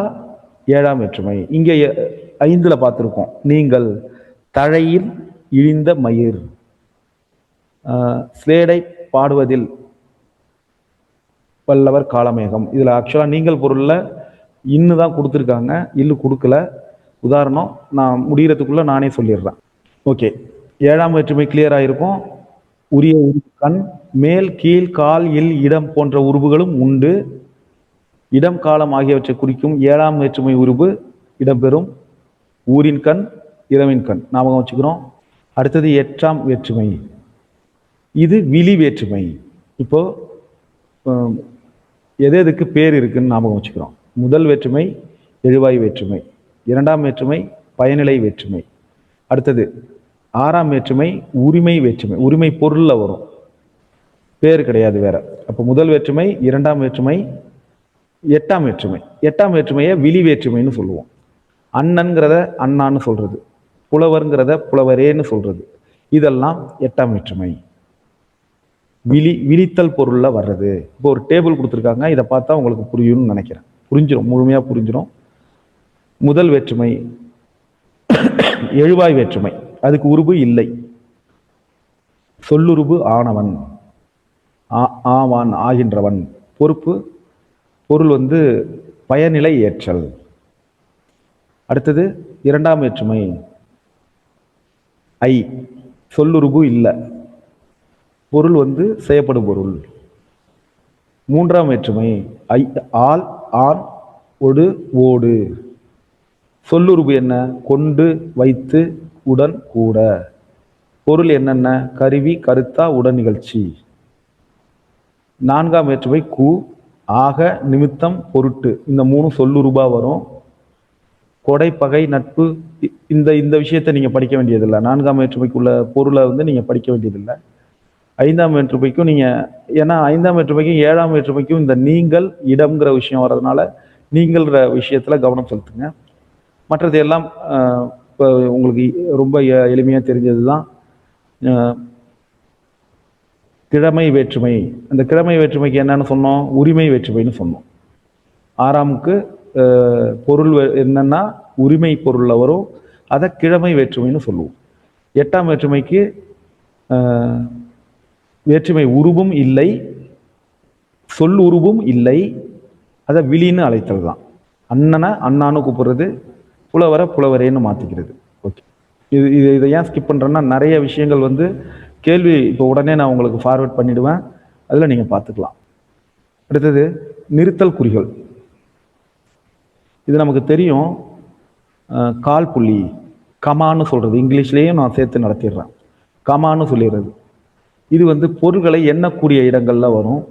A: 7ஆம் வேற்றுமை. இங்க 5ல பார்த்திருக்கோம். நீங்கள் தழையில் இழிந்த மயிர், ஸ்லேடை பாடுவதில் வல்லவர் காலமேகம். இதுல ஆக்சுவலா நீங்கள் பொருள்ல இன்னு தான் கொடுத்துருக்காங்க, இல்லு கொடுக்கல. உதாரணம் நான் முடிகிறதுக்குள்ள நானே சொல்லிடுறேன். ஓகே, 7ஆம் வேற்றுமை கிளியர் ஆயிருக்கும். உரிய உறுப்பு கண், மேல், கீழ், கால், இல், இடம் போன்ற உருவுகளும் உண்டு. இடம் காலம் ஆகியவற்றை குறிக்கும் 7ஆம் வேற்றுமை உருவு இடம்பெறும். ஊரின் கண், இரவின் கண் ஞாபகம் வச்சுக்கிறோம். அடுத்தது 8ஆம் வேற்றுமை. இது விழி வேற்றுமை. இப்போ எதுக்கு பேர் இருக்குன்னு ஞாபகம் வச்சுக்கிறோம். முதல் வேற்றுமை எழுவாய் வேற்றுமை, 2ஆம் வேற்றுமை பயனிலை வேற்றுமை. அடுத்தது 6ஆம் வேற்றுமை உரிமை வேற்றுமை. உரிமை பொருள்ல வரும், பேர் கிடையாது வேற. அப்போ முதல் வேற்றுமை, 2ஆம் வேற்றுமை, 8ஆம் வேற்றுமை. 8ஆம் வேற்றுமையை விழி வேற்றுமைன்னு சொல்லுவோம். அண்ணன்கிறத அண்ணான்னு சொல்றது, புலவர்ங்கிறத புலவரேன்னு சொல்றது, இதெல்லாம் 8ஆம் வேற்றுமை. விழித்தல் பொருள்ல வர்றது. இப்போ ஒரு டேபிள் கொடுத்துருக்காங்க, இதை பார்த்தா உங்களுக்கு புரியும்னு நினைக்கிறேன். புரிஞ்சிடும், முழுமையா புரிஞ்சிடும். முதல் வேற்றுமை எழுவாய் வேற்றுமை. அதுக்கு உருபு இல்லை. சொல்லுருபு ஆனவன், ஆவான், ஆகின்றவன். பொறுப்பு பொருள் பயனிலை ஏற்றல். அடுத்தது 2ஆம் வேற்றுமை ஐ, சொல்லுருபு இல்லை, பொருள் செய்யப்படும் பொருள். 3ஆம் வேற்றுமை ஐ, ஆல், ஆன், ஒடு, ஓடு. சொல்லுருபு என்ன? கொண்டு, வைத்து, உடன், கூட. பொருள் என்னென்ன? கருவி, கருத்தா, உடன், நிகழ்ச்சி. 4ஆம் வேற்றுமை கு, ஆக, நிமித்தம், பொருட்டு. இந்த 3 சொல்லுருபா வரும். கொடை, பகை, நட்பு, இந்த விஷயத்தை நீங்க படிக்க வேண்டியதில்லை. 4ஆம் வேற்றுமைக்குள்ள பொருளை நீங்க படிக்க வேண்டியதில்லை. 5ஆம் வேற்றுமைக்கும் நீங்க, ஏன்னா 5ஆம் வேற்றுமைக்கும் 7ஆம் வேற்றுமைக்கும் இந்த நீங்கள் இடம்ங்கிற விஷயம் வர்றதுனால நீங்கள்ங்கிற விஷயத்துல கவனம் செலுத்துங்க. மற்றது எல்லாம் இப்போ உங்களுக்கு ரொம்ப எளிமையா தெரிஞ்சதுதான். கிழமை வேற்றுமை. அந்த கிழமை வேற்றுமைக்கு என்னன்னு சொன்னோம்? உரிமை வேற்றுமைன்னு சொன்னோம். 6ஆமுக்கு பொருள் என்னன்னா உரிமை பொருள்ல வரும், அதை கிழமை வேற்றுமைன்னு சொல்லுவோம். 8ஆம் வேற்றுமைக்கு வேற்றுமை உருவும் இல்லை, சொல் உருவும் இல்லை, அதை விழின்னு அழைத்தல் தான். அண்ணனை அண்ணான்னு கூப்பிடுறது, புலவரை புலவரேன்னு மாத்திக்கிறது. ஓகே, இதை ஏன் ஸ்கிப் பண்றேன்னா நிறைய விஷயங்கள் கேள்வி இப்போ உடனே நான் உங்களுக்கு ஃபார்வர்ட் பண்ணிடுவேன், அதில் நீங்கள் பார்த்துக்கலாம். அடுத்தது நிறுத்தல் குறிகள். இது நமக்கு தெரியும். கால் புள்ளி, கமான்னு சொல்றது, இங்கிலீஷ்லேயும் நான் சேர்த்து நடத்திடுறேன். கமான்னு சொல்லிடுறது. இது வந்து பொருள்களை எண்ணக்கூடிய இடங்கள்ல வரும்.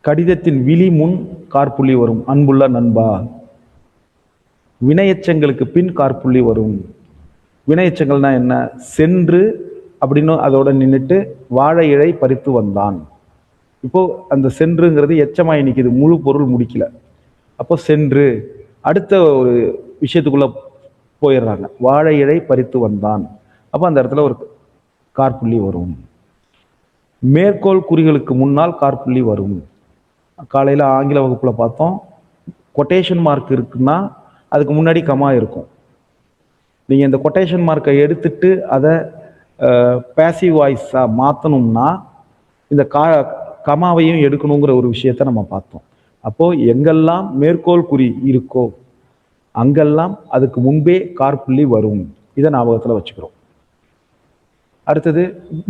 A: கடிதத்தின் விழி முன் காற்புள்ளி வரும், அன்புள்ள நண்பா. வினையச்சங்களுக்கு பின் காற்புள்ளி வரும். வினையச்சங்கள்னா என்ன? சென்று அப்படின்னு அதோட நின்றுட்டு வாழை இழை பறித்து வந்தான். இப்போ அந்த சென்றுங்கிறது எச்சமாய் நிற்கிது, முழு பொருள் முடிக்கல. அப்போ சென்று அடுத்த ஒரு விஷயத்துக்குள்ள போயிடுறாங்க. வாழை இழை பறித்து வந்தான். அப்போ அந்த இடத்துல ஒரு காற்புள்ளி வரும். மேற்கோள் குறிகளுக்கு முன்னால் காற்புள்ளி வரும். காலையில் ஆங்கில வகுப்புல பார்த்தோம், கொட்டேஷன் மார்க் இருக்குன்னா அதுக்கு முன்னாடி கமா இருக்கும். நீங்க இந்த கொட்டேஷன் மார்க்கை எடுத்துட்டு அதை பேசிவ் வாய்ஸா மாற்றணும்னா இந்த கமாவையும் எடுக்கணுங்கிற ஒரு விஷயத்த நம்ம பார்த்தோம். அப்போ எங்கெல்லாம் மேற்கோள் குறி இருக்கோ அங்கெல்லாம் அதுக்கு முன்பே காற்புள்ளி வரும். இதை ஞாபகத்தில் வச்சுக்கிறோம். அடுத்தது,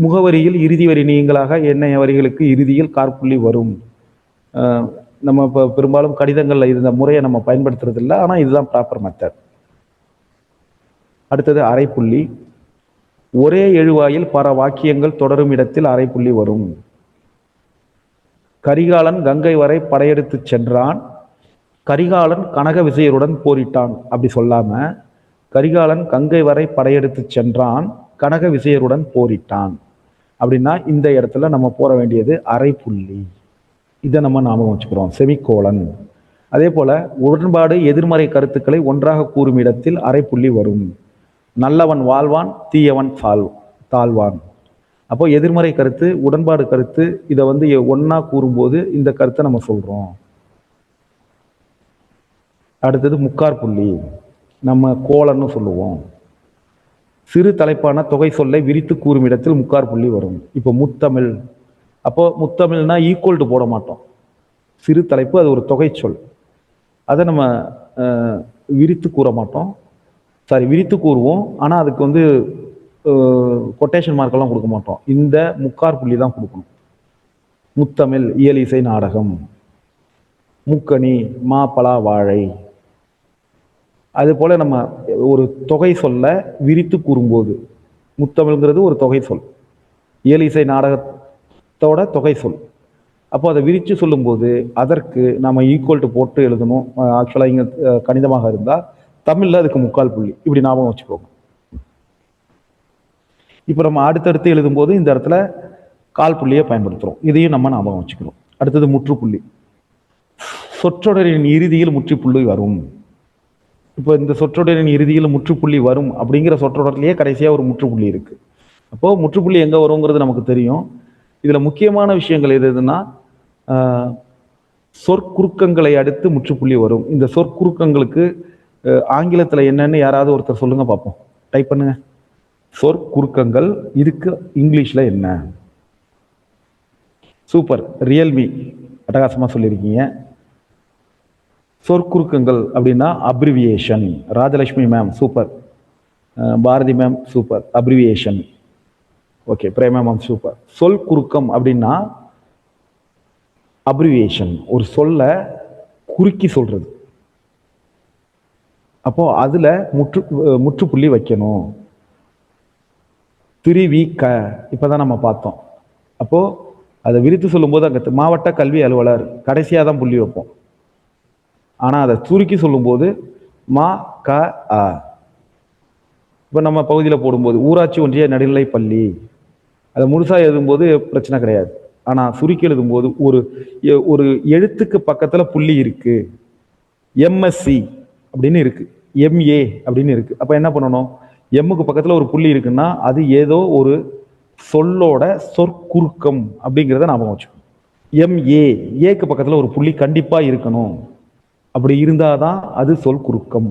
A: முகவரியில் இறுதி வரி நீங்களாக எண்ணெய் வரிகளுக்கு இறுதியில் காற்புள்ளி வரும். நம்ம இப்போ பெரும்பாலும் கடிதங்களில் இந்த முறையை நம்ம பயன்படுத்துறது இல்லை, ஆனால் இதுதான் ப்ராப்பர் மெத்தட். அடுத்தது அரைப்புள்ளி. ஒரே எழுவாயில் பல வாக்கியங்கள் தொடரும் இடத்தில் அரைப்புள்ளி வரும். கரிகாலன் கங்கை வரை படையெடுத்து சென்றான், கரிகாலன் கனக விசயருடன் போரிட்டான் அப்படி சொல்லாம கரிகாலன் கங்கை வரை படையெடுத்து சென்றான், கனக விசயருடன் போரிட்டான் அப்படின்னா இந்த இடத்துல நம்ம போற வேண்டியது அரைப்புள்ளி. இதை நம்ம ஞாபகம் வச்சுக்கிறோம், செமிகோலன். அதே போல உடன்பாடு எதிர்மறை கருத்துக்களை ஒன்றாக கூறும் இடத்தில் அரைப்புள்ளி வரும். நல்லவன் வாழ்வான், தீயவன் தாழ்வான். அப்போ எதிர்மறை கருத்து, உடன்பாடு கருத்து, இதை வந்து ஒன்னா கூறும்போது இந்த கருத்தை நம்ம சொல்றோம். அடுத்தது முக்கார் புள்ளி, நம்ம கோலன்னு சொல்லுவோம். சிறு தலைப்பான தொகை சொல்லை விரித்து கூறும் இடத்தில் முக்கார் புள்ளி வரும். இப்போ முத்தமிழ், அப்போ முத்தமிழ்னா ஈக்குவல் டு போட மாட்டோம். சிறு தலைப்பு அது ஒரு தொகை சொல், அதை நம்ம விரித்து கூற மாட்டோம். விரித்து கூறுவோம், ஆனால் அதுக்கு வந்து கொட்டேஷன் மார்க்கெல்லாம் கொடுக்க மாட்டோம். இந்த முக்கார் புள்ளி தான் கொடுக்கணும். முத்தமிழ், இயல் இசை நாடகம். முக்கணி, மா பலா வாழை. அது போல நம்ம ஒரு தொகை சொல்ல விரித்து கூறும்போது, முத்தமிழ்ங்கிறது ஒரு தொகை சொல், இயல் இசை நாடகத்தோட தொகை சொல். அப்போ அதை விரித்து சொல்லும்போது அதற்கு நம்ம ஈக்குவல் டு போட்டு எழுதணும். ஆக்சுவலாக இங்கே கணிதமாக இருந்தால் தமிழில் அதுக்கு முக்கால் புள்ளி, இப்படி ஞாபகம் வச்சுக்கோங்க. இப்போ நம்ம அடுத்தடுத்து எழுதும்போது இந்த இடத்துல கால் புள்ளியை பயன்படுத்துகிறோம், இதையும் நம்ம ஞாபகம் வச்சுக்கிறோம். அடுத்தது முற்றுப்புள்ளி. சொற்றொடரின் இறுதியில் முற்றுப்புள்ளி வரும். இப்போ இந்த சொற்றொடரின் இறுதியில் முற்றுப்புள்ளி வரும் அப்படிங்கிற சொற்றொடர்லேயே கடைசியாக ஒரு முற்றுப்புள்ளி இருக்கு. அப்போ முற்றுப்புள்ளி எங்கே வருங்கிறது நமக்கு தெரியும். இதில் முக்கியமான விஷயங்கள் எதுன்னா, சொற்குறுக்கங்களை அடுத்து முற்றுப்புள்ளி வரும். இந்த சொற்குறுக்கங்களுக்கு ஆங்கிலத்தில் என்னன்னு யாராவது ஒருத்தர் சொல்லுங்க பார்ப்போம், டைப் பண்ணுங்க. சொற்குறுக்கங்கள், இதுக்கு இங்கிலீஷ்ல என்ன? சூப்பர், ரியல்மி, அட்டகாசமா சொல்லியிருக்கீங்க. சொற்குறுக்கங்கள் அப்படின்னா abbreviation. Rajalakshmi ma'am super, Bharathi ma'am super, abbreviation. Okay, Prema ma'am super. சொல் குறுக்கம் அப்படின்னா அப்ரிவியேஷன், ஒரு சொல்ல குறுக்கி சொல்றது. அப்போ அதுல முற்றுப்புள்ளி வைக்கணும். திருவிக இப்பதான் நம்ம பார்த்தோம். அப்போ அதை விரித்து சொல்லும்போது அங்கே மாவட்ட கல்வி அலுவலர் கடைசியாக தான் புள்ளி வைப்போம். ஆனால் அதை சுருக்கி சொல்லும்போது மா க அ. இப்போ நம்ம பகுதியில் போடும்போது ஊராட்சி ஒன்றிய நடுநிலை பள்ளி, அதை முழுசாக எழுதும்போது பிரச்சனை கிடையாது. ஆனால் சுருக்கி எழுதும்போது ஒரு எழுத்துக்கு பக்கத்தில் புள்ளி இருக்கு, எம்எஸ்சி அப்படின்னு இருக்கு, எம்ஏ அப்படின்னு இருக்கு. அப்போ என்ன பண்ணணும்? எம்முக்கு பக்கத்தில் ஒரு புள்ளி இருக்குன்னா அது ஏதோ ஒரு சொல்லோட சொற்குறுக்கம் அப்படிங்கிறத ஞாபகம் வச்சுக்கணும். எம்ஏ, ஏக்கு பக்கத்தில் ஒரு புள்ளி கண்டிப்பாக இருக்கணும். அப்படி இருந்தாதான் அது சொல் குறுக்கம்.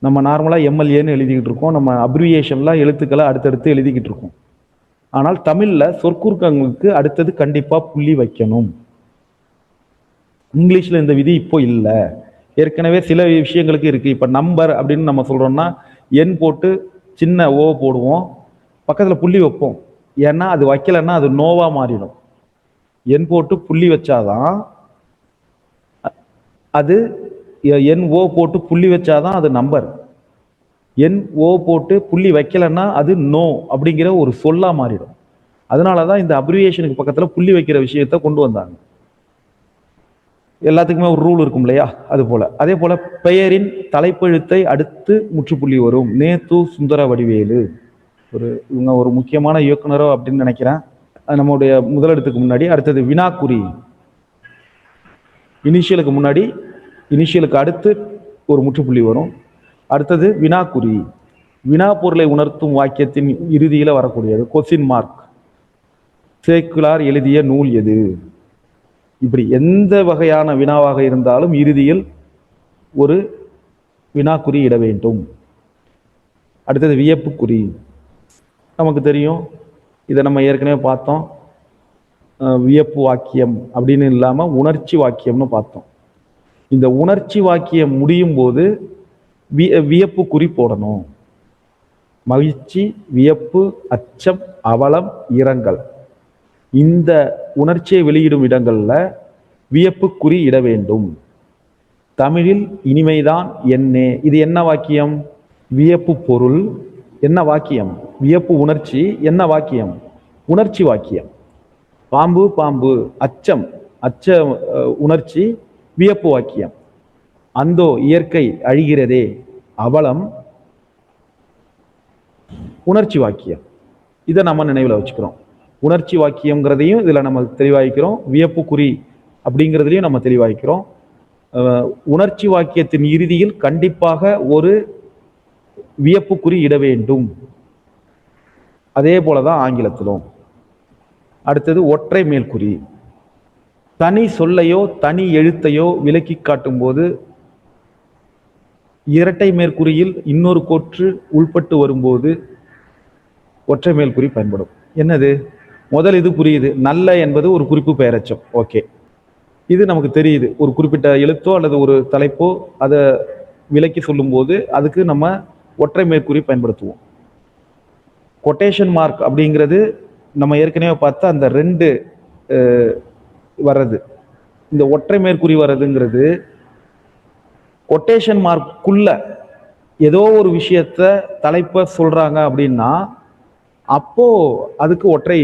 A: நம்ம நார்மலாக எம்எல்ஏன்னு எழுதிக்கிட்டு இருக்கோம், நம்ம அப்ரிவியேஷன்லாம் எழுத்துக்களை அடுத்தடுத்து எழுதிக்கிட்டு இருக்கோம். ஆனால் தமிழில் சொற்குறுக்கங்களுக்கு அடுத்தது கண்டிப்பாக புள்ளி வைக்கணும். இங்கிலீஷில் இந்த விதி இப்போ இல்லை, ஏற்கனவே சில விஷயங்களுக்கு இருக்கு. இப்போ நம்பர் அப்படின்னு நம்ம சொல்றோம்னா எண் போட்டு சின்ன ஓ போடுவோம், பக்கத்தில் புள்ளி வைப்போம். ஏன்னா அது வைக்கலைன்னா அது நோவா மாறிடும். எண் போட்டு புள்ளி வச்சாதான் அது NO போட்டு புள்ளி வச்சாதான் அது நம்பர். NO போட்டு புள்ளி வைக்கலன்னா அது நோ அப்படிங்கிற ஒரு சொல்லா மாறிடும். அதனாலதான் இந்த அப்ரிவியேஷனுக்கு பக்கத்துல புள்ளி வைக்கிற விஷயத்த கொண்டு வந்தாங்க. எல்லாத்துக்குமே ஒரு ரூல் இருக்கும் இல்லையா? அது போல. அதே போல பெயரின் தலைப்பெழுத்தை அடுத்து முற்றுப்புள்ளி வரும். நேத்து சுந்தர வடிவேலு இவங்க ஒரு முக்கியமான இயக்குனரோ அப்படின்னு நினைக்கிறேன். நம்முடைய முதலிடத்துக்கு முன்னாடி. அடுத்தது வினாக்குறி. இனிஷியலுக்கு முன்னாடி, இனிஷியலுக்கு அடுத்து ஒரு முற்றுப்புள்ளி வரும். அடுத்தது வினாக்குறி. வினா பொருளை உணர்த்தும் வாக்கியத்தின் இறுதியில வரக்கூடியது கொஸ்டின் மார்க். சேக்குலார் எழுதிய நூல் எது? இப்படி எந்த வகையான வினாவாக இருந்தாலும் இறுதியில் ஒரு வினாக்குறி இட வேண்டும். அடுத்தது வியப்புக்குறி. நமக்கு தெரியும், இதை நம்ம ஏற்கனவே பார்த்தோம். வியப்பு வாக்கியம் அப்படின்னு இல்லாம உணர்ச்சி வாக்கியம்னு பார்த்தோம். இந்த உணர்ச்சி வாக்கியம் முடியும் போது வியப்புக்குறி போடணும். மகிழ்ச்சி, வியப்பு, அச்சம், அவலம், இரங்கல், இந்த உணர்ச்சியை வெளியிடும் இடங்கள்ல வியப்புக்குறி இட வேண்டும். தமிழில் இனிமைதான் என்னே, இது என்ன வாக்கியம்? வியப்பு பொருள் என்ன வாக்கியம்? வியப்பு உணர்ச்சி என்ன வாக்கியம்? உணர்ச்சி வாக்கியம். பாம்பு பாம்பு, அச்சம் அச்ச உணர்ச்சி, வியப்பு வாக்கியம். அந்தோ இயற்கை அழிகிறதே, அவலம் உணர்ச்சி வாக்கியம். இதை நம்ம நினைவில் வச்சுக்கிறோம். உணர்ச்சி வாக்கியம்ங்கிறதையும் இதுல நம்ம தெளிவாய்க்கிறோம். வியப்புக்குறி அப்படிங்கிறதுலையும் நம்ம தெளிவாய்க்கிறோம். உணர்ச்சி வாக்கியத்தின் இறுதியில் கண்டிப்பாக ஒரு வியப்புக்குறி இட வேண்டும். அதே போலதான் ஆங்கிலத்திலும். அடுத்தது ஒற்றை மேல்குறி. தனி சொல்லையோ தனி எழுத்தையோ விலக்கி காட்டும் போது இரட்டை மேற்குறியில் இன்னொரு கோற்று உள்பட்டு வரும்போது ஒற்றை மேல்குறி பயன்படும். என்னது? முதல் இது புரியுது. நல்ல என்பது ஒரு குறிப்பு பெயரச்சம். ஓகே, இது நமக்கு தெரியுது. ஒரு குறிப்பிட்ட எழுத்தோ அல்லது ஒரு தலைப்போ அதை விலக்கி சொல்லும் போது அதுக்கு நம்ம ஒற்றை மேற்குறி பயன்படுத்துவோம். கொட்டேஷன் மார்க் அப்படிங்கிறது நம்ம ஏற்கனவே பார்த்தா அந்த ரெண்டு வர்றது. இந்த ஒற்றை மேற்குறி வர்றதுங்கிறது கொட்டேஷன் மார்க்குள்ள ஏதோ ஒரு விஷயத்த தலைப்ப சொல்றாங்க அப்படின்னா அப்போ அதுக்கு ஒற்றை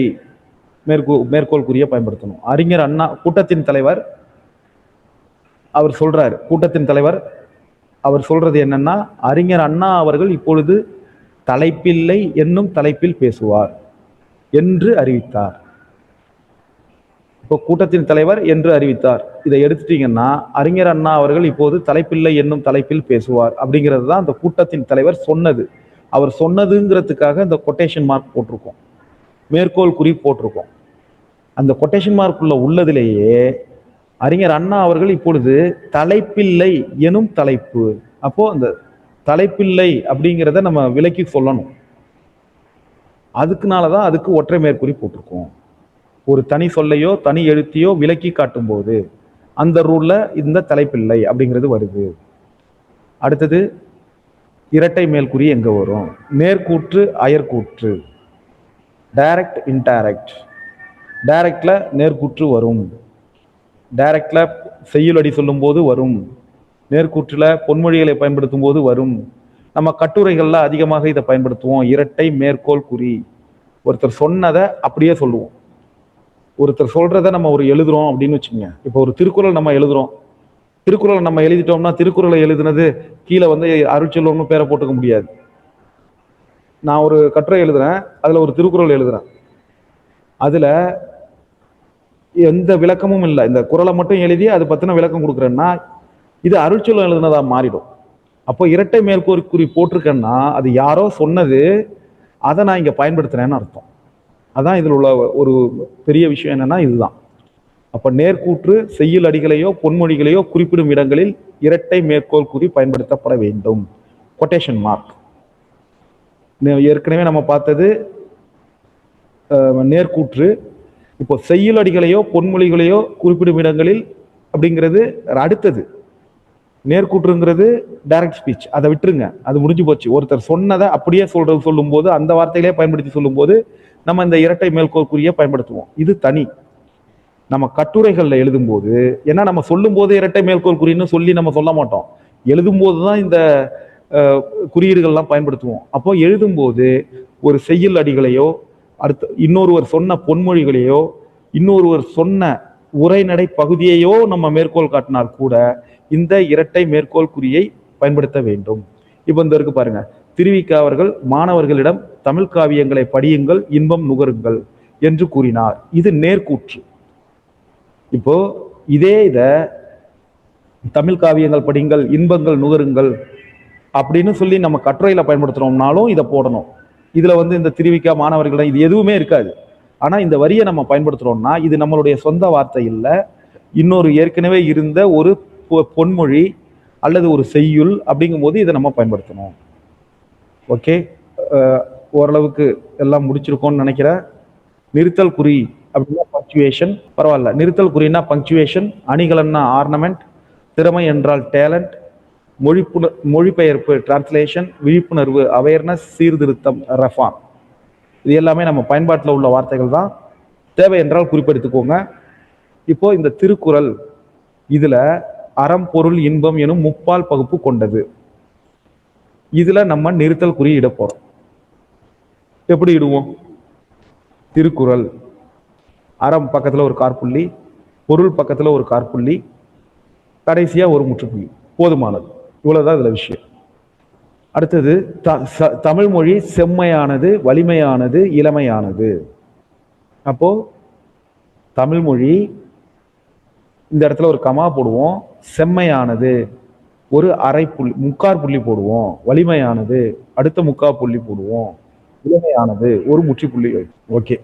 A: மேற்கோள் குறிய பயன்படுத்தணும். அறிஞர் அண்ணா கூட்டத்தின் தலைவர் அவர் சொல்றாரு. கூட்டத்தின் தலைவர் அவர் சொல்றது என்னன்னா, அறிஞர் அண்ணா அவர்கள் இப்பொழுது தலைப்பில்லை என்னும் தலைப்பில் பேசுவார் என்று அறிவித்தார். இப்போ கூட்டத்தின் தலைவர் என்று அறிவித்தார். இதை எடுத்துட்டீங்கன்னா அறிஞர் அண்ணா அவர்கள் இப்போது தலைப்பில்லை என்னும் தலைப்பில் பேசுவார் அப்படிங்கிறது தான் அந்த கூட்டத்தின் தலைவர் சொன்னது. அவர் சொன்னதுங்கிறதுக்காக இந்த கொட்டேஷன் மார்க் போட்டிருக்கோம், மேற்கோள் குறி போட்டிருக்கோம். அந்த கொட்டேஷன் மார்க் உள்ளதிலேயே அறிஞர் அண்ணா அவர்கள் இப்பொழுது தலைப்பில்லை எனும் தலைப்பு. அப்போ அந்த தலைப்பில்லை அப்படிங்கிறத நம்ம விலக்கி சொல்லணும். அதுக்குனாலதான் அதுக்கு ஒற்றை மேற்குறி போட்டிருக்கோம். ஒரு தனி சொல்லையோ தனி எழுத்தையோ விலக்கி காட்டும் போது அந்த ரூல்ல இந்த தலைப்பில்லை அப்படிங்கிறது வருது. அடுத்தது இரட்டை மேல்குறி எங்க வரும்? நேர்கூற்று அயர்கூற்று. Direct indirect. டைரக்ட்ல நேர்கூற்று வரும், டைரக்ட்ல செய்யுளடி சொல்லும் போது வரும், நேர்கூற்றுல பொன்மொழிகளை பயன்படுத்தும் போது வரும். நம்ம கட்டுரைகள்ல அதிகமாக இதை பயன்படுத்துவோம். இரட்டை மேற்கோள் குறி. ஒருத்தர் சொன்னதை அப்படியே சொல்லுவோம். ஒருத்தர் சொல்றதை நம்ம ஒரு எழுதுறோம் அப்படின்னு வச்சுக்கோங்க. இப்போ ஒரு திருக்குறள் நம்ம எழுதுறோம். திருக்குறளை நம்ம எழுதிட்டோம்னா திருக்குறளை எழுதுனது கீழே அருட்செல்வம்னு பேரை போட்டுக்க முடியாது. நான் ஒரு கட்டுரை எழுதுறேன், அதுல ஒரு திருக்குறள் எழுதுறேன், அதுல எந்த விளக்கமும் இல்லை, இந்த குறளை மட்டும் எழுதி அது பத்தின விளக்கம் கொடுக்குறேன்னா இது அருட்செல்வம் எழுதுனதா மாறிடும். அப்போ இரட்டை மேற்கோள் குறி போட்டிருக்கேன்னா அது யாரோ சொன்னது, அதை நான் இங்க பயன்படுத்துறேன்னு அர்த்தம். அதான் இதில் உள்ள ஒரு பெரிய விஷயம் என்னன்னா இதுதான். அப்ப நேர்கூற்று செய்யுள் அடிகளையோ பொன்மொழிகளையோ குறிப்பிடும் இடங்களில் இரட்டை மேற்கோள் குறி பயன்படுத்தப்பட வேண்டும். Quotation mark. ஏற்கனவே நம்ம பார்த்தது நேர்கூற்று. இப்போ செய்யுள் அடிகளையோ பொன்மொழிகளையோ குறிப்பிடும் இடங்களில் அப்படிங்கிறது அடுத்தது. நேர்கூற்றுங்கிறது டைரக்ட் ஸ்பீச், அதை விட்டுருங்க, அது முடிஞ்சு போச்சு. ஒருத்தர் சொன்னதை அப்படியே சொல்லும் போது அந்த வார்த்தைகளே பயன்படுத்தி சொல்லும் போது நம்ம இந்த இரட்டை மேற்கோள் குறிய பயன்படுத்துவோம். இது தனி. நம்ம கட்டுரைகள்ல எழுதும்போது, ஏன்னா நம்ம சொல்லும் போது இரட்டை மேற்கோள் குறின்னு சொல்லி நம்ம சொல்ல மாட்டோம். எழுதும்போது தான் இந்த குறியீடுகள்லாம் பயன்படுத்துவோம். அப்போ எழுதும்போது ஒரு செய்யுள் அடிகளையோ, அடுத்து இன்னொருவர் சொன்ன பொன்மொழிகளையோ, இன்னொருவர் சொன்ன உரைநடை பகுதியையோ நம்ம மேற்கோள் காட்டினால் கூட இந்த இரட்டை மேற்கோள் குறியை பயன்படுத்த வேண்டும். இப்போ இந்த இருக்கு பாருங்க, திருவிக அவர்கள் மாணவர்களிடம் தமிழ் காவியங்களை படியுங்கள், இன்பம் நுகருங்கள் என்று கூறினார். இது நேர்கூற்று. இப்போ இத தமிழ் காவியங்கள் படிங்கள், இன்பங்கள் நுகருங்கள் அப்படின்னு சொல்லி நம்ம கட்டுரையில பயன்படுத்துறோம்னாலும் இதை போடணும். இதுல இந்த திருவிக மாணவர்களிடம் இது எதுவுமே இருக்காது. ஆனா இந்த வரியை நம்ம பயன்படுத்துறோம்னா இது நம்மளுடைய சொந்த வார்த்தை இல்லை, இன்னொரு ஏற்கனவே இருந்த ஒரு பொன்மொழி அல்லது ஒரு செய்யுள். அப்படிங்கும் போது இதை நம்ம பயன்படுத்தணும். ஓகே, ஓரளவுக்கு எல்லாம் முடிச்சிருக்கோம்னு நினைக்கிறேன். நிறுத்தல் குறி அப்படின்னா பங்க்சுவேஷன், பரவாயில்ல. நிறுத்தல் குறின்னா பங்க்சுவேஷன், அணிகலன்னா ஆர்னமெண்ட், திறமை என்றால் டேலண்ட், மொழிபெயர்ப்பு டிரான்ஸ்லேஷன், விழிப்புணர்வு அவேர்னஸ், சீர்திருத்தம் ரெஃபார்ம். இது எல்லாமே நம்ம பயன்பாட்டில் உள்ள வார்த்தைகள் தான். தேவை என்றால் குறிப்பெடுத்துக்கோங்க. இப்போ இந்த திருக்குறள் இதுல அறம் பொருள் இன்பம் எனும் முப்பால் பகுப்பு கொண்டது. இதுல நம்ம நிறுத்தல் குறி இட போறோம். எப்படி இடுவோம்? திருக்குறள், அறம் பக்கத்துல ஒரு காற்புள்ளி, பொருள் பக்கத்துல ஒரு காற்புள்ளி, கடைசியா ஒரு முற்றுப்புள்ளி. போதுமானது. இவ்வளவுதான் இதுல விஷயம். அடுத்தது தமிழ் மொழி செம்மையானது, வலிமையானது, இளமையானது. அப்போ தமிழ் மொழி இந்த இடத்துல ஒரு கமா போடுவோம், செம்மையானது ஒரு அரை புள்ளி முக்கார் புள்ளி போடுவோம், வலிமையானது அடுத்த முக்கா புள்ளி போடுவோம், இளமையானது ஒரு முற்றுப்புள்ளி. ஓகே.